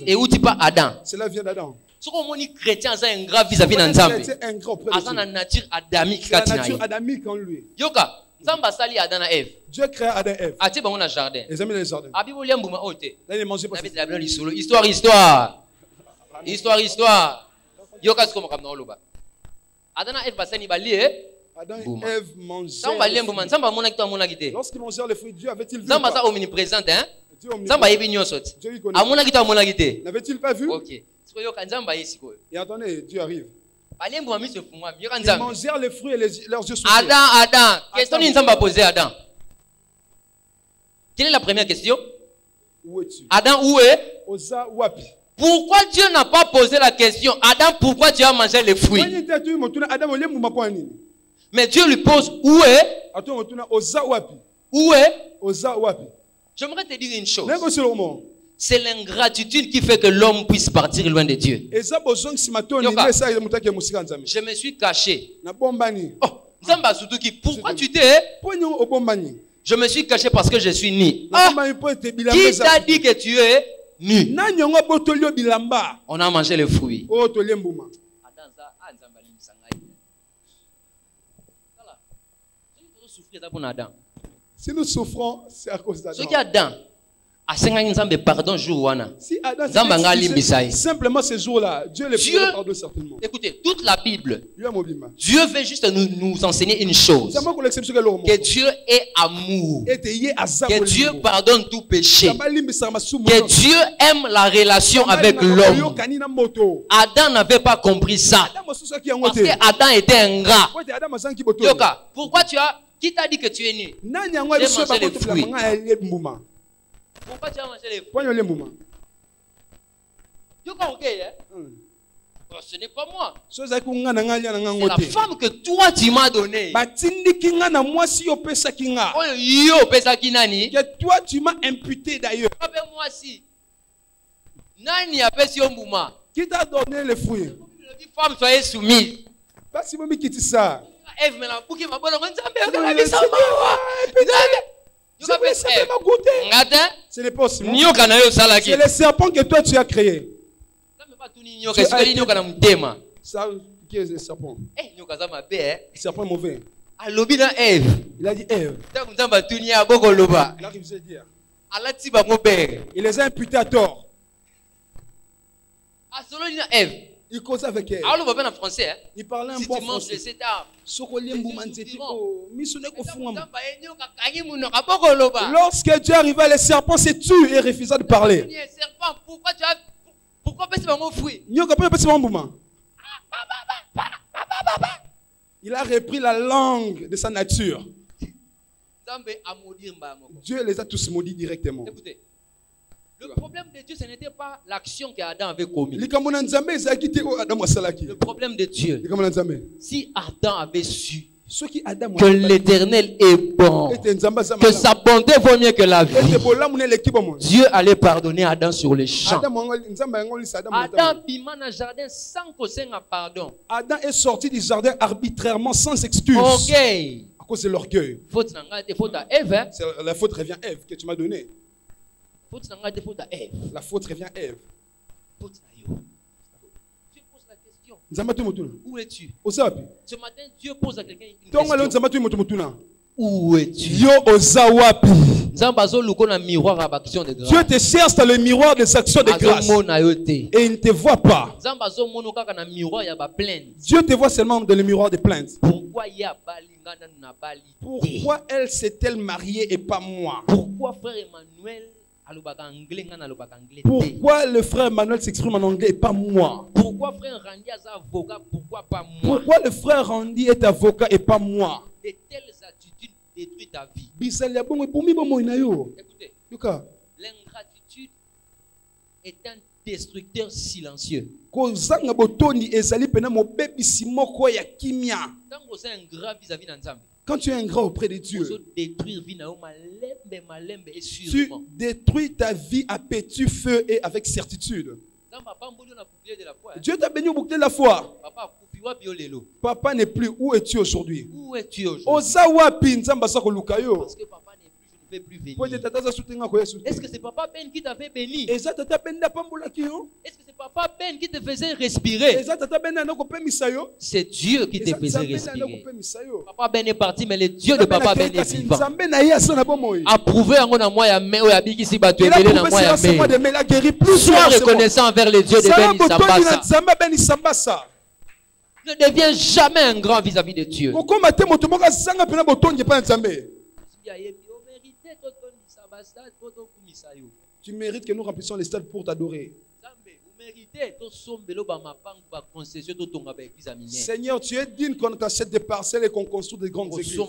Et où dit pas Adam? Cela vient d'Adam. Ce qu'on dit chrétien, c'est ingrat vis-à-vis d'un Nzambe. C'est ingrat auprès de Dieu. C'est la nature adamique. C'est la nature adamique en lui. Yoka. Zamba sali Adam et Ève. Dieu créa Adam et Ève. Ati bango na jardin. Les amis dans le jardin. Abi bolia mbuma ote. Là il mangeait pas. Histoire. Yoka siko makamna oloba. Adam et Ève basani bali Adam et Ève mangeaient. Zamba liembuma nzamba mona kito mona kite. Lorsqu'ils mangèrent le fruit, Dieu avait-il vu? Zamba sa omniprésent hein. Zamba yebi nyonso ti. Amona kito mona kite. N'avait-il pas vu? OK. Siko yoka nzamba yesiko. Et attendez, Dieu arrive. Ils mangèrent les fruits et leurs yeux s'ouvrirent. Adam. Question Nzamba posé Adam. Quelle est la première question? Où es-tu? Adam, où est? Oza wapi? Pourquoi Dieu n'a pas posé la question, Adam, pourquoi tu as mangé les fruits? Mais Dieu lui pose, où est? Où est? J'aimerais te dire une chose. C'est l'ingratitude qui fait que l'homme puisse partir loin de Dieu. Je me suis caché. Oh, pourquoi tu t'es? Je me suis caché parce que je suis nu. Ah, qui t'a dit que tu es nu? On a mangé les fruits. Si nous souffrons, c'est à cause d'Adam. Pardon, si Adam simplement ce jour-là, Dieu le pardonne certainement. Écoutez, toute la Bible, Dieu veut juste nous enseigner une chose. Que Dieu est amour. Que Dieu pardonne tout péché. Que Dieu aime la relation avec l'homme. Adam n'avait pas compris ça. Parce que Adam était ingrat. Pourquoi tu as... Qui t'a dit que tu es nu? J'ai mangé les fruits. Pourquoi tu as mangé les fruits? Ce n'est pas moi. C'est la femme que toi tu m'as donnée. Que toi tu m'as imputé d'ailleurs. Qui t'a donné les fruits? Femme, soyez soumise. Ève, ce n'est pas aussi. C'est le serpent que toi tu as créé. Ça, qui est le serpent? Le serpent est mauvais. Il a dit Ève. Il a refusé de dire. Il les a imputés à tort. Il cause avec elle. Il parlait un bon français. Lorsque Dieu arriva, le serpent s'est tué et refusa de parler. Il a repris la langue de sa nature. Dieu les a tous maudits directement. Écoutez, le problème de Dieu, ce n'était pas l'action qu'Adam avait commise. Le problème de Dieu, si Adam avait su que l'Éternel est bon, que sa bonté vaut mieux que la vie, Dieu allait pardonner Adam sur les champs. Adam pima dans le jardin sans qu'on pardon. Adam est sorti du jardin arbitrairement, sans excuse. Ok. À cause de l'orgueil. La faute revient à Ève que tu m'as donnée. La faute revient à Ève. Dieu pose la question. Où es-tu? Ce matin, Dieu pose à quelqu'un une question. Où es-tu? Dieu te cherche dans le miroir des actions de grâce. Et il ne te voit pas. Dieu te voit seulement dans le miroir des plaintes. Pourquoi elle s'est-elle mariée et pas moi? Pourquoi frère Emmanuel? Pourquoi le frère Manuel s'exprime en anglais et pas moi? Pourquoi frère Randy est avocat? Pourquoi pas moi? Pourquoi le frère Randy est avocat et pas moi? De telles attitudes détruisent ta vie. Écoutez, l'ingratitude est un destructeur silencieux. Quand vous êtes ingrat vis-à-vis de Nzambe, quand tu es ingrat auprès de Dieu, tu détruis ta vie à petit feu et avec certitude. Dieu t'a béni au bouclier de la foi. Papa n'est plus. Où es-tu aujourd'hui? Où es-tu aujourd'hui? Parce que papa n'est plus, je ne vais plus venir. Est-ce que c'est Papa Ben qui t'avait béni? Est-ce que c'est Papa Ben qui te faisait respirer? C'est Dieu qui te faisait respirer. Papa Ben est parti, mais le Dieu de Papa Ben est vivant. Approuvé à mon amour, sois reconnaissant envers le Dieu de Ben Isambasa. Ne deviens jamais un grand vis-à-vis de Dieu. Tu mérites que nous remplissions les stades pour t'adorer. Seigneur, tu es digne qu'on t'achète des parcelles et qu'on construise des grandes églises. Nous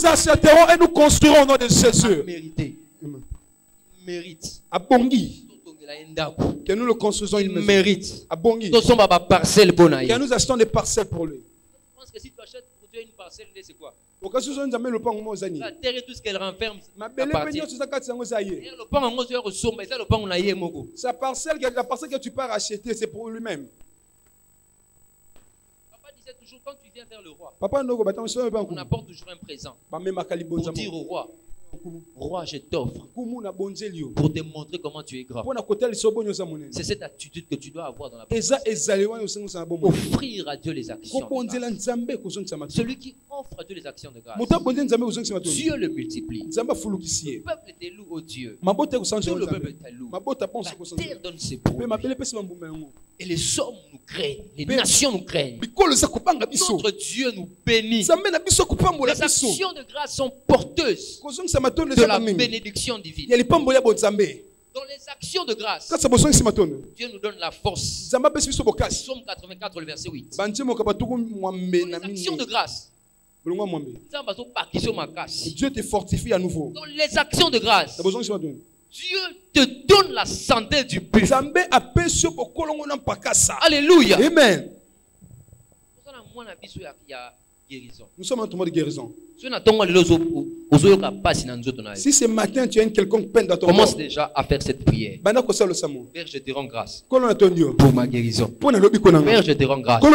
achèterons et nous construirons au nom de Jésus. mérite. Abongi. Que nous le construisons une maison. Mérite. Abongi. Que nous achetons des parcelles pour lui. Je pense que si tu achètes pour Dieu une parcelle, c'est quoi? La terre et tout ce qu'elle renferme. Sa parcelle, la parcelle que tu pars acheter, c'est pour lui-même. Papa disait toujours, quand tu viens vers le roi, on apporte toujours un présent pour dire au roi, roi, je t'offre pour te montrer comment tu es grand. C'est cette attitude que tu dois avoir dans la prière. Offrir à Dieu les actions de grâce. Celui qui offre à Dieu les actions de grâce, Dieu le multiplie. Le peuple était loué au Dieu. Tout le peuple était loué. La terre donne ses fruits. Et les hommes nous craignent. Les nations nous craignent. Notre Dieu nous bénit. Les actions de grâce sont porteuses de la bénédiction divine. Dans les actions de grâce, Dieu nous donne la force. Psaume 84, le verset 8. Dans les actions de grâce, Dieu te fortifie à nouveau. Dans les actions de grâce, Dieu te donne la santé du buffle. Alléluia. Amen. Nous sommes en moment de guérison. Si ce matin tu as une quelconque peine dans ton corps, commence déjà à faire cette prière. Père, je te rends grâce pour ma guérison. Père, je te rends grâce pour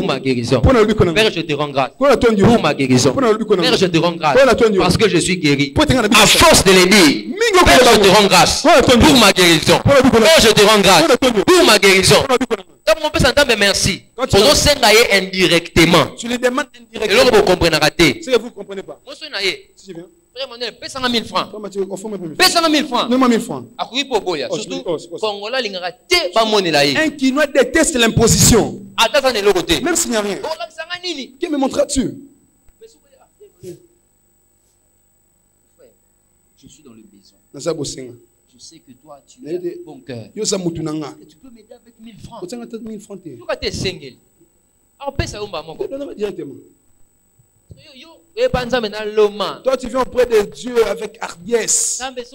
ma guérison. Père, je te rends grâce pour ma guérison. Père, je te rends grâce parce que je suis guéri. À force de les dire, Père, je te rends grâce pour ma guérison. Père, je te rends grâce pour ma guérison. Comme on peut s'entendre, merci. On indirectement. Tu les demandes indirectement. Et là, vous comprenez. Si vous ne comprenez pas. Moi, je suis naïe. Paye 100 000 francs. Paye 100 000 francs. Donne-moi 1000 francs. Surtout, Congolais, un Kinois déteste l'imposition. Même s'il n'y a rien. Qui me montres-tu? Je suis dans le besoin. Je sais que toi, tu as un bon cœur. Tu peux m'aider avec 1000 francs. Pourquoi tu es single? Alors, paye ça directement. Toi, tu viens auprès de Dieu avec hardiesse, avec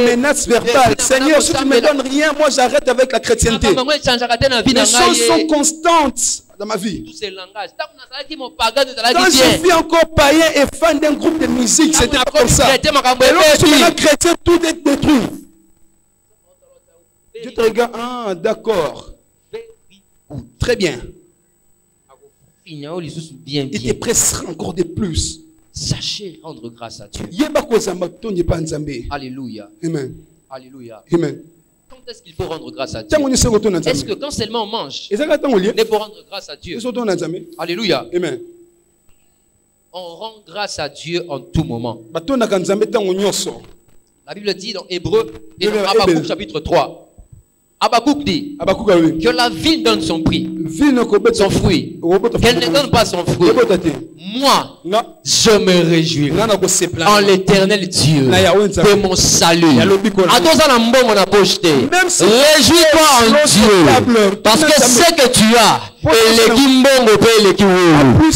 menace verbale. Seigneur, si tu ne me donnes rien, moi j'arrête avec la chrétienté. Les choses sont constantes dans ma vie. Quand je suis encore païen et fan d'un groupe de musique, c'était pas comme ça. Et lorsque je suis maintenant chrétien, tout est détruit. Dieu te regarde. Ah, d'accord. Très bien. Il te pressera encore de plus. Sachez rendre grâce à Dieu. Alléluia. Amen. Alléluia. Amen. Quand est-ce qu'il faut rendre grâce à Dieu? Est-ce que quand seulement on mange, il faut rendre grâce à Dieu? Alléluia. Amen. On rend grâce à Dieu en tout moment. La Bible dit dans Hébreu, et dans Habakkuk chapitre 3. Habakkuk dit que la vigne donne son prix, son fruit, qu'elle ne donne pas son fruit. Moi, je me réjouis en l'éternel Dieu de mon salut. Réjouis-toi en Dieu, parce que ce que tu as,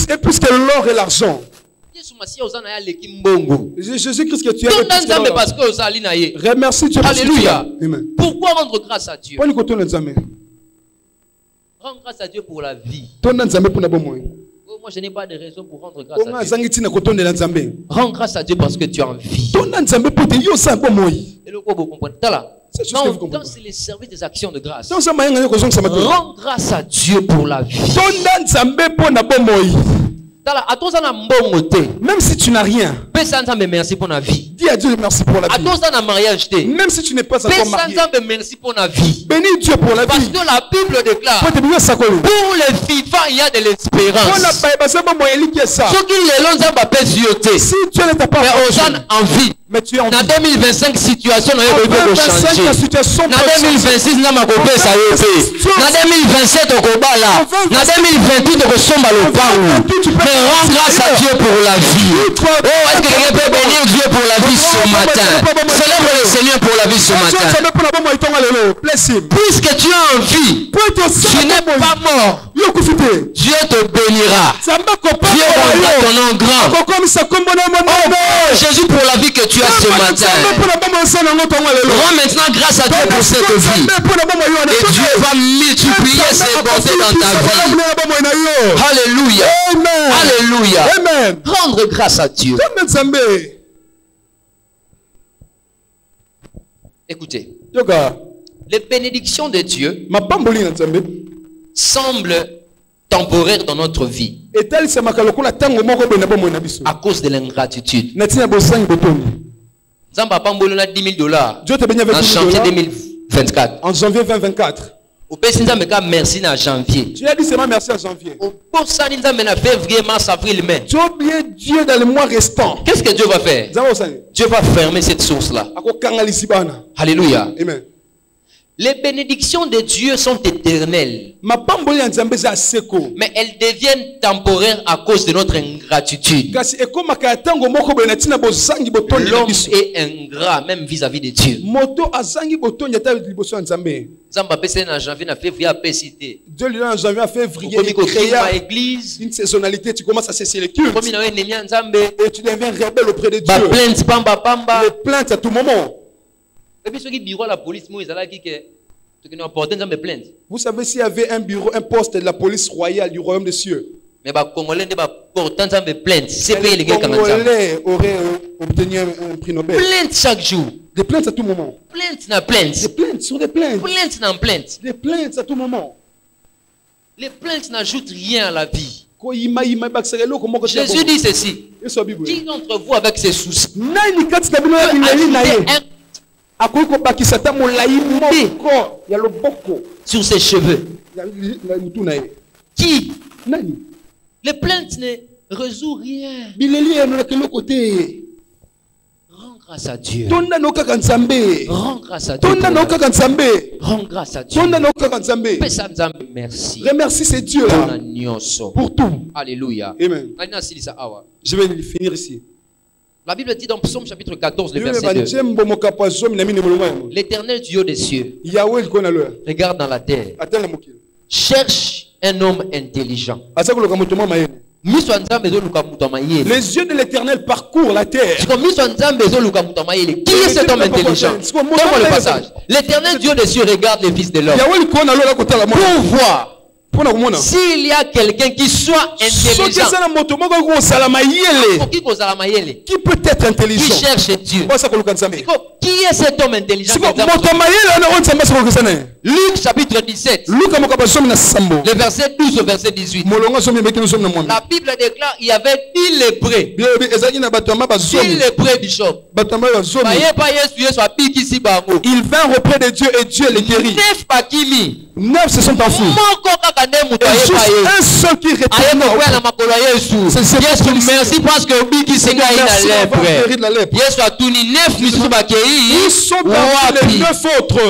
et plus que l'or et l'argent. Jésus-Christ que tu as. Remercie Dieu. Alléluia. Pourquoi rendre grâce à Dieu? Rendre grâce à Dieu pour la vie. Moi, je n'ai pas de raison pour rendre grâce à Dieu. Rends grâce à Dieu parce que tu as envie. Et le quoi vous comprenez? Quand c'est les services des actions de grâce, rends grâce à Dieu pour la vie. Même si tu n'as rien, merci pour la vie. Dis à Dieu merci pour la vie. Même si tu n'es pas encore marié, merci pour la vie. Bénis Dieu pour la vie. Parce que la Bible déclare, pour les vivants il y a de l'espérance. Si Dieu ne t'a pas envie, mais tu es en 2025 situation n'a pas changer. Na 2026 na makope sa yope. Na 2027 okobala. Na 2028 okosomba lopango. Mais rends grâce à Dieu pour la vie. Oh, est-ce que quelqu'un peut bénir Dieu pour la vie ce matin? Célèbre le Seigneur pour la vie ce matin. Puisque tu as envie, tu n'es pas mort. Dieu te bénira. Dieu rendra ton nom grand. Oh Jésus, pour la vie que tu as ce matin, rends maintenant grâce à Dieu pour cette vie. Et Dieu va multiplier ses bontés dans ta vie. Alléluia. Alléluia. Rendre grâce à Dieu. Écoutez, les bénédictions de Dieu semblent temporaires dans notre vie à cause de l'ingratitude. Zamba pambolona $10,000 en janvier 2024. En janvier 2024. Merci en janvier. Tu as dit seulement merci en janvier. Février, mars, avril, mai. Tu as oublié Dieu dans les mois restants. Qu'est-ce que Dieu va faire? Dieu va fermer cette source-là. Alléluia. Amen. Les bénédictions de Dieu sont éternelles. Mais elles deviennent temporaires à cause de notre ingratitude. L'homme est ingrat même vis-à-vis de Dieu. Dieu lui a en janvier à février, il créa une saisonnalité, tu commences à cesser les cultes. Et tu deviens rebelle auprès de Dieu. Les plaintes à tout moment. Vous savez s'il y avait un bureau, un poste de la police royale du royaume des cieux, mais les Congolais auraient obtenu un prix Nobel. Plainte chaque jour. Des plaintes à tout moment. Plainte na plainte. Des plaintes sur des plaintes. Plainte na plainte. Des plaintes à tout moment. Les plaintes n'ajoutent rien à la vie. Jésus dit ceci. Qui d'entre vous avec ses soucis sur ses cheveux? Qui? Les plaintes ne résout rien. Rends grâce à Dieu. Rends grâce à Dieu. Rends grâce à Dieu. Merci. Remercie ce Dieu là pour tout. Alléluia. Amen. Je vais finir ici. La Bible dit dans Psaume chapitre 14, le verset 2. L'Éternel Dieu des cieux regarde dans la terre. Cherche un homme intelligent. Les yeux de l'Éternel parcourent la terre. Qui est cet homme intelligent? Donne-moi le passage. L'Éternel Dieu des cieux regarde les fils de l'homme pour voir s'il y a quelqu'un qui soit intelligent. Qui peut être intelligent? Qui cherche Dieu? Qui est cet homme intelligent? Luc chapitre 17. Le verset 12 au verset 18. La Bible déclare qu'il y avait 10 lépreux. 10 lépreux, bishop. Il vint auprès de Dieu et Dieu les guérit. 9 se sont enfuis. Juste un seul qui retourne. Merci parce que Ils sont dans les 9 autres.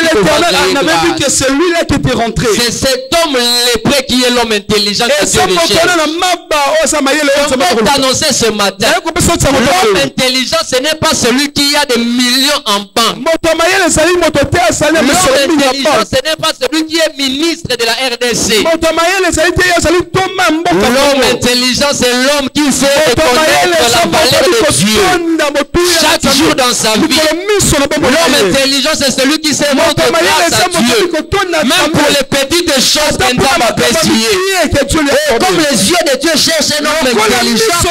L'Éternel n'avait vu que c'est lui-là qui était rentré. C'est cet homme lépreux qui est l'homme intelligent que Dieu recherche. Comment t'annoncer ce matin? L'homme intelligent, ce n'est pas celui qui a des millions en banque. L'homme intelligent, ce n'est pas celui qui est ministre de la RDC. L'homme intelligent, c'est l'homme qui sait reconnaître la valeur de Dieu chaque jour dans sa vie. L'homme intelligent, c'est celui qui sait rendre grâce à Dieu, même pour les petites choses qu'on doit apprécier. Comme les yeux de Dieu cherchent un homme intelligent, c'est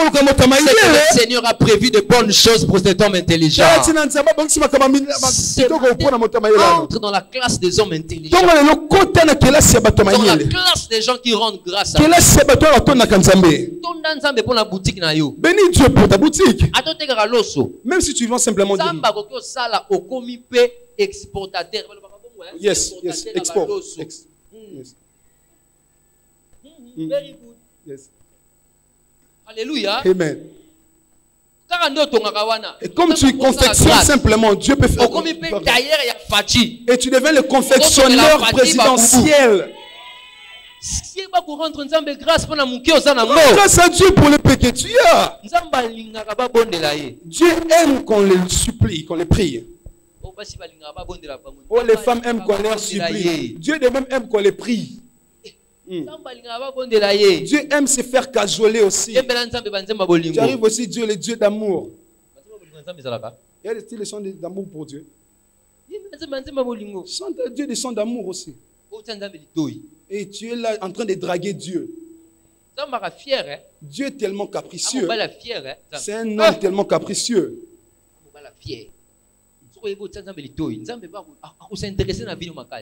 que le Seigneur a prévu de bonnes choses pour cet homme intelligent. Entre dans la classe des hommes intelligents, dans la classe des gens qui rendent grâce à Dieu. Bénis Dieu pour ta boutique. Même si tu vends simplement du riz. Yes, yes, export. Yes. Very good. Yes. Alléluia. Amen. Et comme tu confectionnes simplement, Dieu peut faire. Et tu deviens le confectionneur présidentiel. Grâce à Dieu pour le péché que tu as. Dieu aime qu'on le supplie, qu'on le prie. Oh, les femmes aiment qu'on leur supplie. Dieu de même aime qu'on les prie. Dieu aime se faire cajoler aussi. Tu arrives aussi, Dieu, le Dieu d'amour. Il y a des leçons d'amour pour Dieu. Chante Dieu des sons d'amour aussi. Et tu es là en train de draguer Dieu. Dieu est tellement capricieux. C'est un homme tellement capricieux.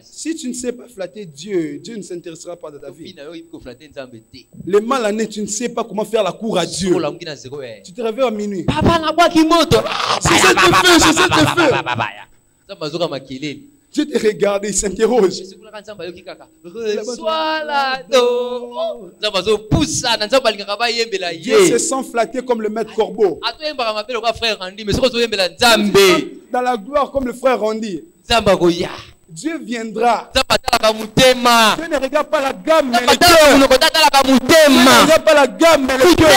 Si tu ne sais pas flatter Dieu, Dieu ne s'intéressera pas de ta vie. Le mal en est, tu ne sais pas comment faire la cour à Dieu. Tu te réveilles à minuit. C'est ça te fait. Dieu te regarde, il s'interroge. Dieu se sent flatté comme le maître corbeau. Dans la gloire comme le frère Randy. Dieu viendra. Dieu ne regarde pas la gamme, mais le cœur. Dieu ne regarde pas la gamme, mais le cœur.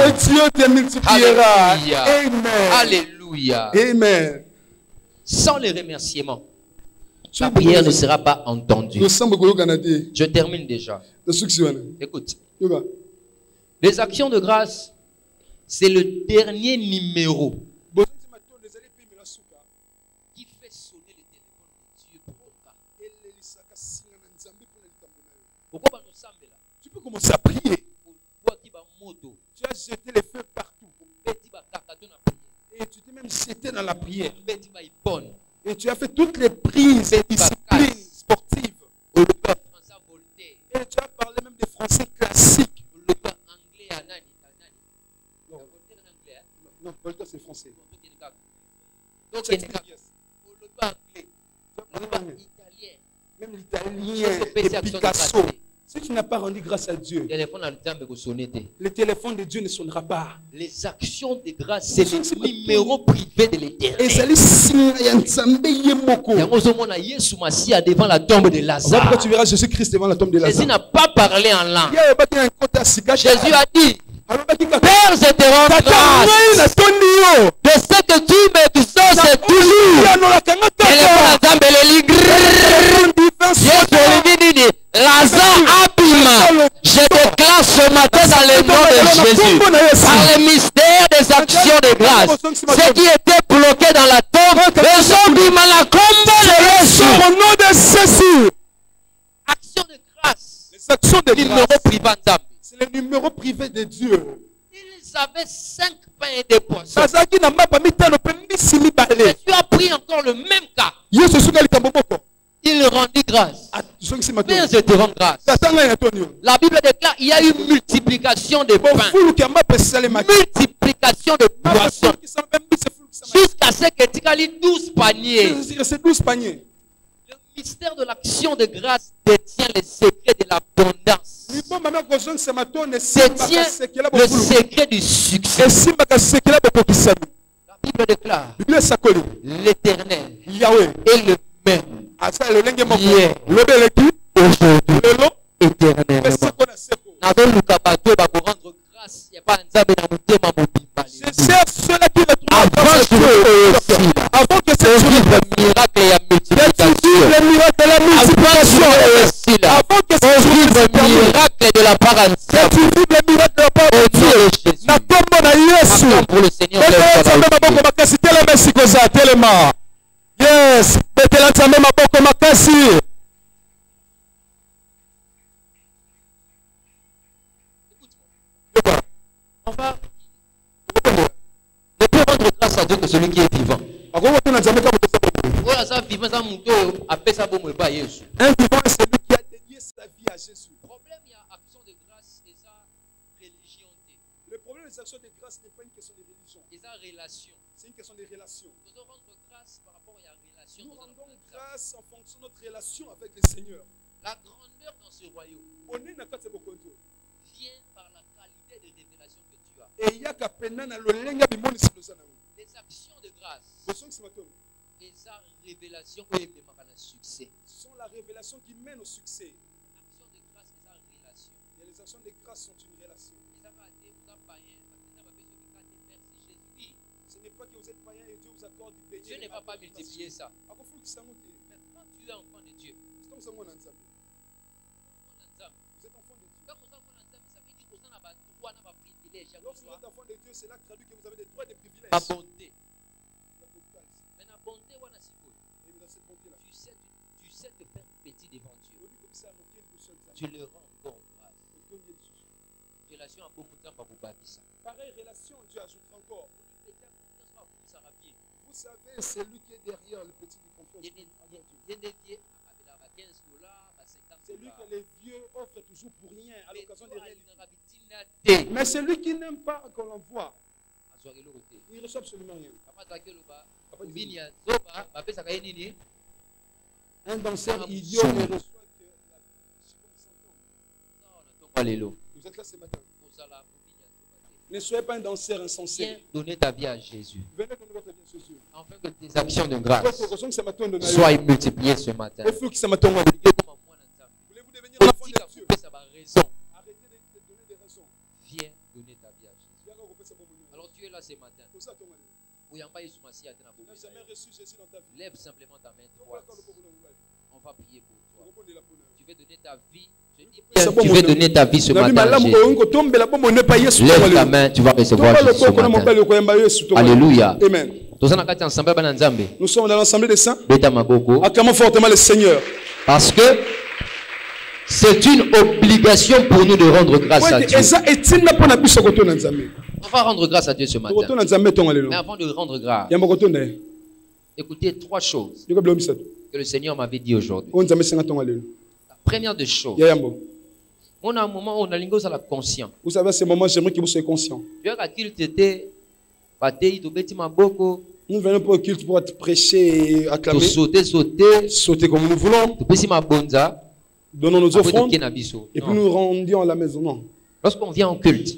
Et Dieu te multipliera. Amen. Alléluia. Amen. Sans les remerciements, la prière ne sera pas entendue. Je termine déjà. Écoute. Les actions de grâce, c'est le dernier numéro qui fait sonner le téléphone de Dieu pour ton cas. Pourquoi tu peux commencer à prier. Tu as jeté les feux partout. Et tu t'es même jeté dans la prière. Et tu as fait toutes les prises et disciplines sportives. Et tu as parlé même des français classiques. Non, Voltaire c'est français. Même l'italien, Picasso. Si tu n'as pas rendu grâce à Dieu, le téléphone de Dieu ne sonnera pas. Les actions de grâce, c'est le numéro privé de l'Éternel. Devant la tombe de Lazare. Après, tu verras Jésus-Christ devant la tombe de Lazare. Jésus n'a pas parlé en langue. Jésus a dit: Père, je te rends grâce de ce que tu m'exauces toujours. Lazare abîme. Je déclare ce matin dans le nom de Jésus, par le mystère des actions de grâce, ceux qui étaient bloqués dans la tombe, les hommes la combo de Jésus. Au nom de Jésus. Action de grâce. Les actions de grâce. C'est le numéro privé de Dieu. Ils avaient 5 pains et des poissons. Jésus a pris encore le même cas. Il rendit grâce. Père, je te rends grâce. La Bible déclare qu'il y a eu multiplication de pains, multiplication de poissons, jusqu'à ce que tu aies 12 paniers. Le mystère de l'action de grâce détient les secrets de l'abondance. Détient le secret du succès. La Bible déclare: l'Éternel est le même hier, aujourd'hui, éternellement. Avant que ce miracle et la multiplication, avant que ce miracle de la part de Jésus, pour le Seigneur. Yes, betelanza mema boko makasi. On va ne peut rendre grâce à Dieu que celui qui est vivant. Un vivant est celui qui a dédié sa vie à Jésus. Le problème, il y a action de grâce et sa religion. Le problème des actions de grâce n'est pas une question de religion. C'est une question de relation. Nous rendons grâce par rapport à la relation. Nous rendons grâce en fonction de notre relation avec le Seigneur. La grandeur dans ce royaume vient par la qualité de révélation que tu as. Les actions de grâce et sa révélation succès. Sont la révélation qui mène au succès. Action de grâce et sa relation. Et les actions de grâce sont une relation. Ce n'est pas que vous êtes païen et Dieu vous accorde du béni. Dieu ne va pas multiplier ça. Mais quand tu es enfant de Dieu, vous êtes enfant de Dieu. Lorsque vous êtes enfant de Dieu, c'est là que traduit que vous avez des droits et des privilèges. La bonté. Mais la bonté, tu sais te faire petit devant Dieu. Tu le rends encore grâce. Relation à beaucoup de temps pour vous bâtir. Pareille relation, Dieu ajoutera encore. Vous savez, c'est lui qui est derrière le petit de confiance. C'est lui que les vieux offrent toujours pour rien à l'occasion des rien. Mais c'est lui qui n'aime pas qu'on l'envoie. Il ne reçoit absolument rien. Un danseur idiot ne reçoit que la... Vous êtes là ce matin. Ne soyez pas un danseur insensé. Viens donner ta vie à Jésus. Venez donner votre vie à Jésus. Afin que tes actions de grâce soient multipliées ce matin. Voulez-vous devenir un enfant de Dieu? Arrêtez de donner des raisons. Viens donner ta vie à Jésus. Alors tu es là ce matin. Tu n'as jamais reçu Jésus dans ta vie. Lève simplement ta main droite. On va prier pour toi. Tu veux donner ta vie. Tu veux donner ta vie ce matin à Jésus. Lève ta main, tu vas recevoir Jésus ce matin. Alléluia. Amen. Nous sommes dans l'assemblée des saints. Acclamons fortement le Seigneur. Parce que c'est une obligation pour nous de rendre grâce à Dieu. On va rendre grâce à Dieu ce matin. Mais avant de rendre grâce, écoutez trois choses que le Seigneur m'avait dit aujourd'hui. La première des choses, on a un moment où on a l'ingos à la conscience. Vous savez, à ce moment, j'aimerais que vous soyez conscient. Nous venons pour le culte pour être prêcher et acclamer. Sauter comme nous voulons. Donnons nos offrandes. Et puis nous rendions à la maison. Non. Lorsqu'on vient en culte,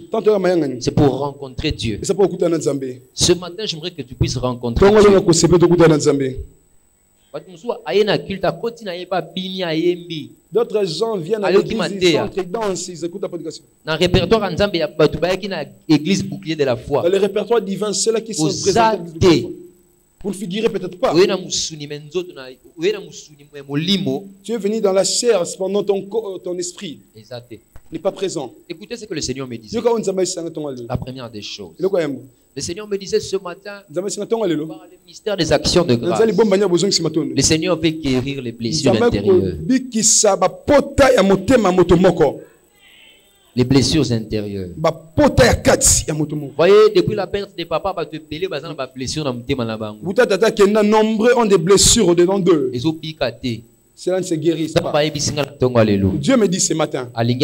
c'est pour rencontrer Dieu. Ce matin, j'aimerais que tu puisses rencontrer Dieu. D'autres gens viennent à l'église, ils sont très denses, ils écoutent la prédication. Dans le répertoire bouclier de la foi. Dans le répertoire divin, ceux-là qui sont présents. Vous ne figurez peut-être pas. Tu es venu dans la chair, cependant ton esprit n'est pas présent. Écoutez ce que le Seigneur me disait. La première des choses. Le Seigneur me disait ce matin, par le mystère des actions de grâce, le Seigneur veut guérir les blessures intérieures. Les blessures intérieures. Vous voyez, depuis la perte de papa, nombreux ont des blessures au-dedans d'eux. Cela ne se guérit pas. Dieu me dit ce matin, il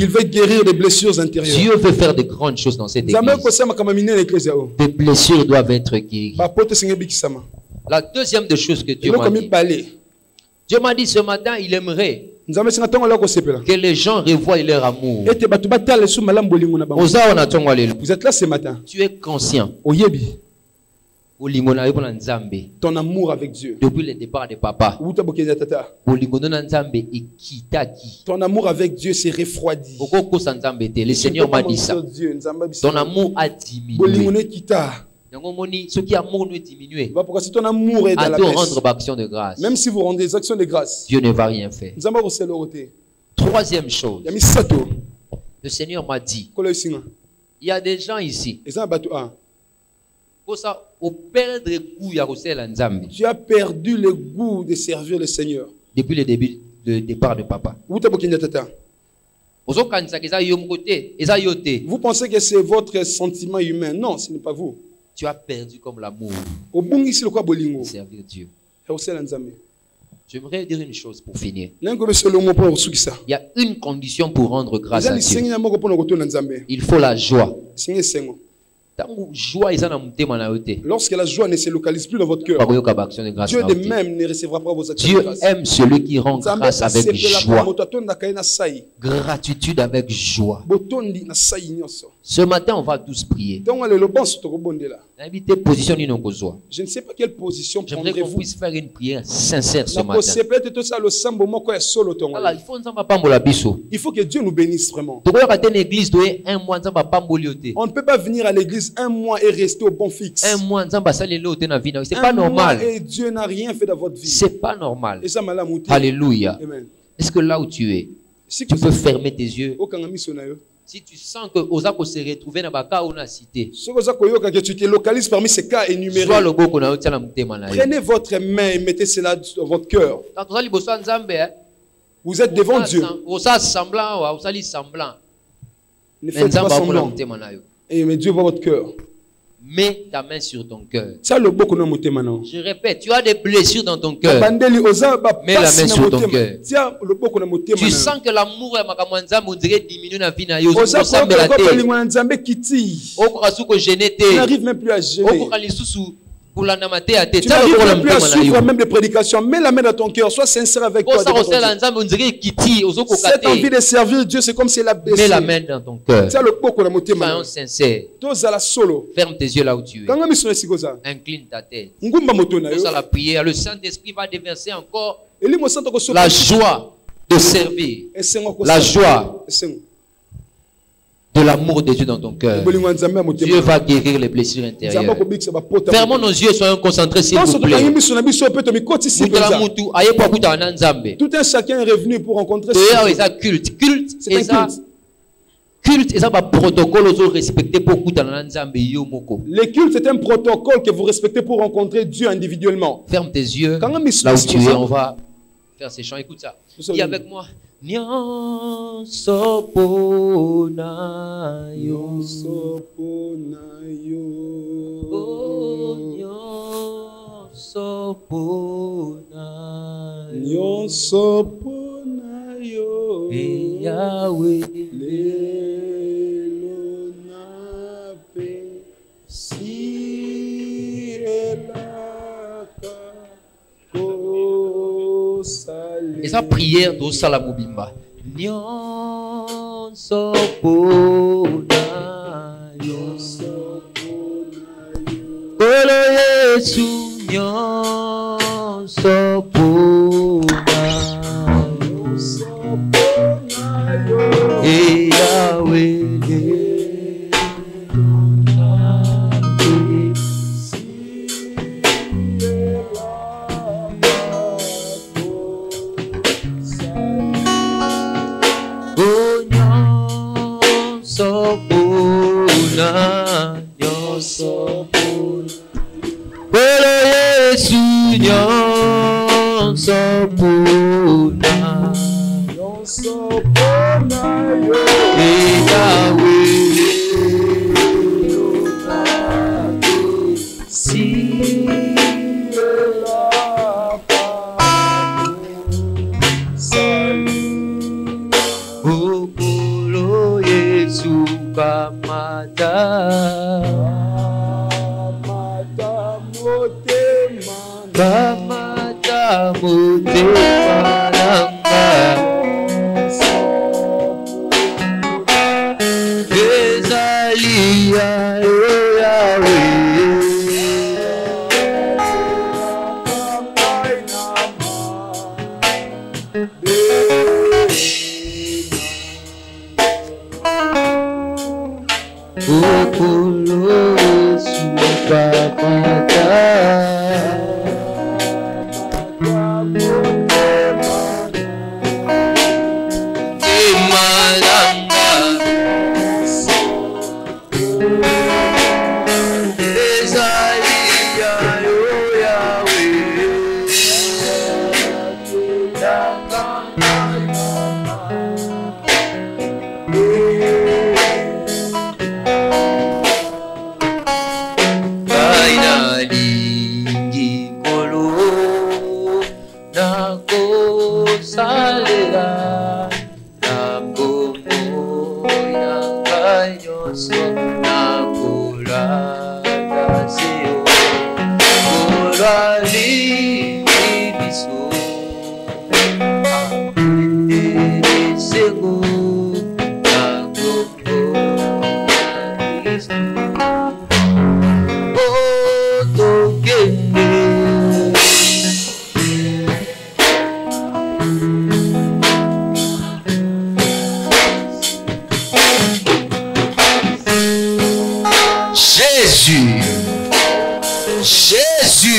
veut guérir les blessures intérieures. Dieu veut faire de grandes choses dans cette église. Des blessures doivent être guéries. La deuxième des choses que Dieu m'a dit, Dieu m'a dit ce matin, il aimerait que les gens revoient leur amour. Vous êtes là ce matin. Tu es conscient. Ton amour avec Dieu. Depuis le départ de papa. Ton amour avec Dieu s'est refroidi. Le Seigneur m'a dit ça. Ton amour a diminué. Si ton amour est dans la baisse, même si vous rendez des actions de grâce, Dieu ne va rien faire. Troisième chose, le Seigneur m'a dit, il y a des gens ici. Tu as perdu le goût de servir le Seigneur. Depuis le départ de papa. Vous pensez que c'est votre sentiment humain. Non, ce n'est pas vous. Tu as perdu comme l'amour. Servir Dieu. J'aimerais dire une chose pour finir. Il y a une condition pour rendre grâce à Dieu. Il faut la joie. Lorsque la joie ne se localise plus dans votre cœur, Dieu de même ne recevra pas vos actions. Dieu aime celui qui rend grâce avec joie. Gratitude avec joie. Ce matin, on va tous prier. Je ne sais pas quelle position j'aimerais qu'on puisse faire une prière sincère ce matin. Il faut que Dieu nous bénisse vraiment. On ne peut pas venir à l'église un mois et rester au bon fixe. C'est pas normal. Et Dieu n'a rien fait dans votre vie. C'est pas normal. Alléluia. Est-ce que là où tu es, tu peux fermer tes yeux? Si tu sens que Osako se retrouver dans la cité, que tu te localises parmi ces cas énumérés, prenez votre main et mettez cela dans votre cœur. Vous êtes devant Dieu. Ne faites pas semblant. Mais Dieu voit votre cœur. Mets ta main sur ton cœur. Je répète, tu as des blessures dans ton cœur. Mets la main sur ton cœur. Tu sens que l'amour dirait diminuer dans la vie. Tu n'arrives même plus à gêner. Tu n'arrives plus à suivre même les prédications. Mets la main dans ton cœur. Sois sincère avec toi. Cette envie de servir Dieu, c'est comme si elle a baissé. Mets la main dans ton cœur. Soyons sincères. Ferme tes yeux là où tu es. Incline ta tête. Nous allons prier. Le Saint-Esprit va déverser encore la joie de servir. La joie de l'amour de Dieu dans ton cœur. Dieu va guérir les blessures intérieures. Fermons nos yeux, soyons concentrés s'il vous plaît. Tout un chacun est revenu pour rencontrer culte. C'est un culte. Culte, c'est un protocole respecté beaucoup dans le culte, c'est un protocole que vous respectez pour rencontrer Dieu individuellement. Ferme tes yeux. Là où tu es, on va faire ces chants. Écoute ça. Dis avec moi. Nyonso pona yo, nyonso pona yo, nyonso pona yo, nyonso pona yo, Yahweh lelo na pe si elaka ko sale. Et sa prière do salamobimba. Nyonso pona yo, Kolo Yesu nyonso pona yo, Yahweh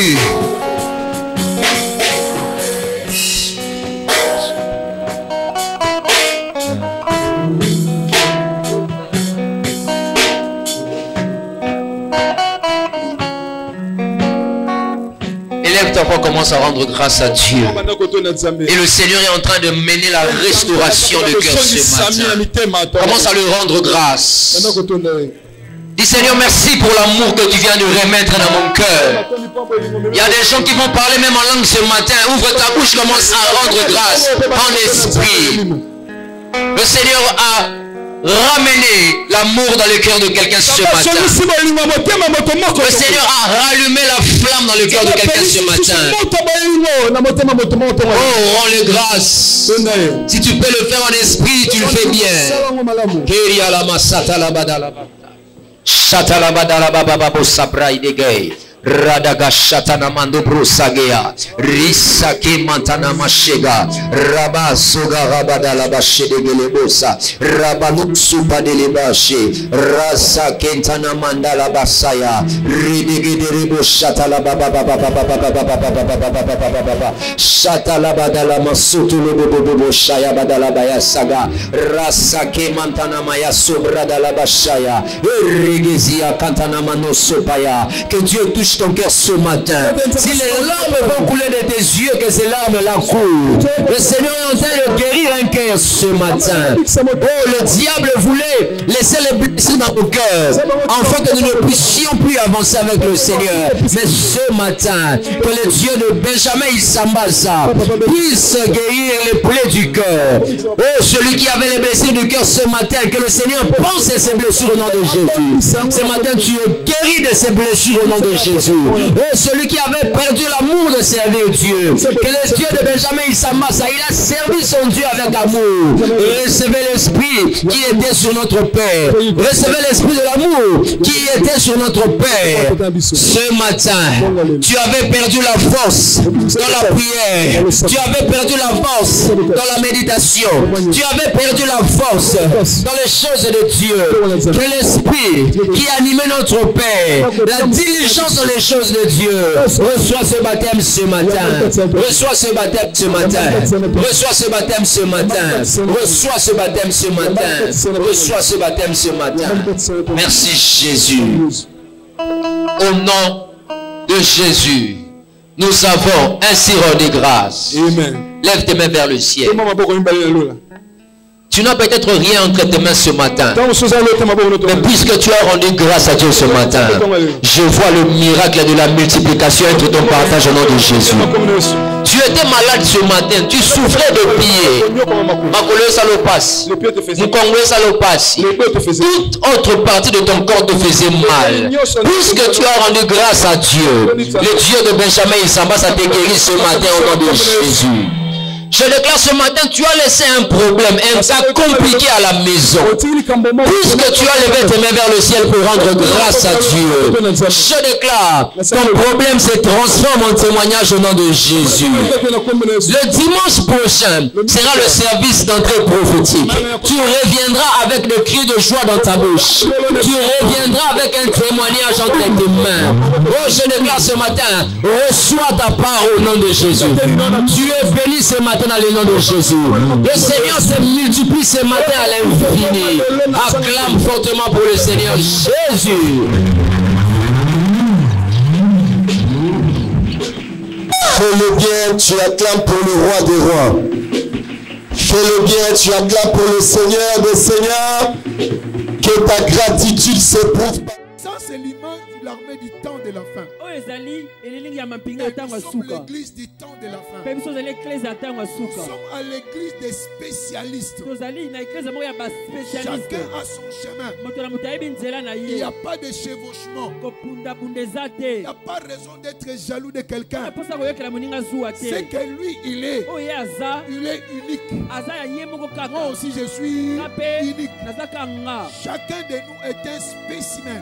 Jésus. On commence à rendre grâce à Dieu. Et le Seigneur est en train de mener la restauration de cœur ce matin. Commence à lui rendre grâce. Dis Seigneur, merci pour l'amour que tu viens de remettre dans mon cœur. Il y a des gens qui vont parler même en langue ce matin. Ouvre ta bouche, commence à rendre grâce en esprit. Le Seigneur a ramener l'amour dans le cœur de quelqu'un ce matin. Le Seigneur a rallumé la flamme dans le cœur de quelqu'un ce matin. Oh, rends-le grâce. Si tu peux le faire en esprit, tu le fais bien. Radaga shatana mando brusagea risake mantana mashega raba soga rabada la bashe de gelebosa rabanu supa de lebashe rasa kentana mandala basaya ridege de rebo shatala baba baba baba baba shatala badala masutu lobo shaya badala baya saga rasa ke mantana maya sobra de la bashaya regezia kantana mano sopaya. Que Dieu touche ton cœur ce matin. Si les larmes vont couler de tes yeux, que ces larmes-là coulent. Le Seigneur est en train de guérir un cœur ce matin. Oh, le diable voulait laisser les blessures dans nos cœurs, afin que nous ne puissions plus avancer avec le Seigneur. Mais ce matin, que le Dieu de Benjamin Isambasa puisse guérir les plaies du cœur. Oh, celui qui avait les blessures du cœur ce matin, que le Seigneur pense à ses blessures au nom de Jésus. Ce matin, tu es guéri de ces blessures au nom de Jésus. Et celui qui avait perdu l'amour de servir Dieu, que le Dieu de Benjamin Isambasa, il a servi son Dieu avec amour. Recevez l'esprit qui était sur notre Père. Recevez l'esprit de l'amour qui était sur notre Père. Ce matin, tu avais perdu la force dans la prière. Tu avais perdu la force dans la méditation. Tu avais perdu la force dans les choses de Dieu. Que l'esprit qui animait notre Père, la diligence dans les choses de Dieu, reçois ce baptême ce matin. Reçois ce baptême ce matin. Reçois ce baptême ce matin. Reçois ce baptême ce matin. Reçois ce baptême ce matin. Merci Jésus. Au nom de Jésus, nous avons ainsi rendu grâce. Amen. Lève tes mains vers le ciel. Tu n'as peut-être rien entre tes mains ce matin. Mais puisque tu as rendu grâce à Dieu ce matin, je vois le miracle de la multiplication être ton partage au nom de Jésus. Tu étais malade ce matin, tu souffrais de pieds. Makolo salopas, Mukongwe salopas. Toute autre partie de ton corps te faisait mal. Puisque tu as rendu grâce à Dieu, le Dieu de Benjamin Isambasa t'a guéri ce matin au nom de Jésus. Je déclare ce matin, tu as laissé un problème, un cas compliqué à la maison. Puisque tu as levé tes mains vers le ciel pour rendre grâce à Dieu, je déclare, ton problème se transforme en témoignage au nom de Jésus. Le dimanche prochain sera le service d'entrée prophétique. Tu reviendras avec le cri de joie dans ta bouche. Tu reviendras avec un témoignage entre tes mains. Oh, je déclare ce matin, reçois ta part au nom de Jésus. Tu es béni ce matin dans le nom de Jésus. Le Seigneur se multiplie ce matin à l'infini. Acclame fortement pour le Seigneur Jésus. Fais-le bien, tu acclames pour le roi des rois. Fais-le bien, tu acclames pour le Seigneur des seigneurs. Que ta gratitude s'éprouve. Ça, c'est l'image de l'armée du temps de la fin. Nous sommes l'église du temps de la fin. Nous sommes à l'église des spécialistes. Chacun a son chemin. Il n'y a pas de chevauchement. Il n'y a pas raison d'être jaloux de quelqu'un. C'est que lui, il est unique. Moi aussi, je suis unique. Chacun de nous est un spécimen.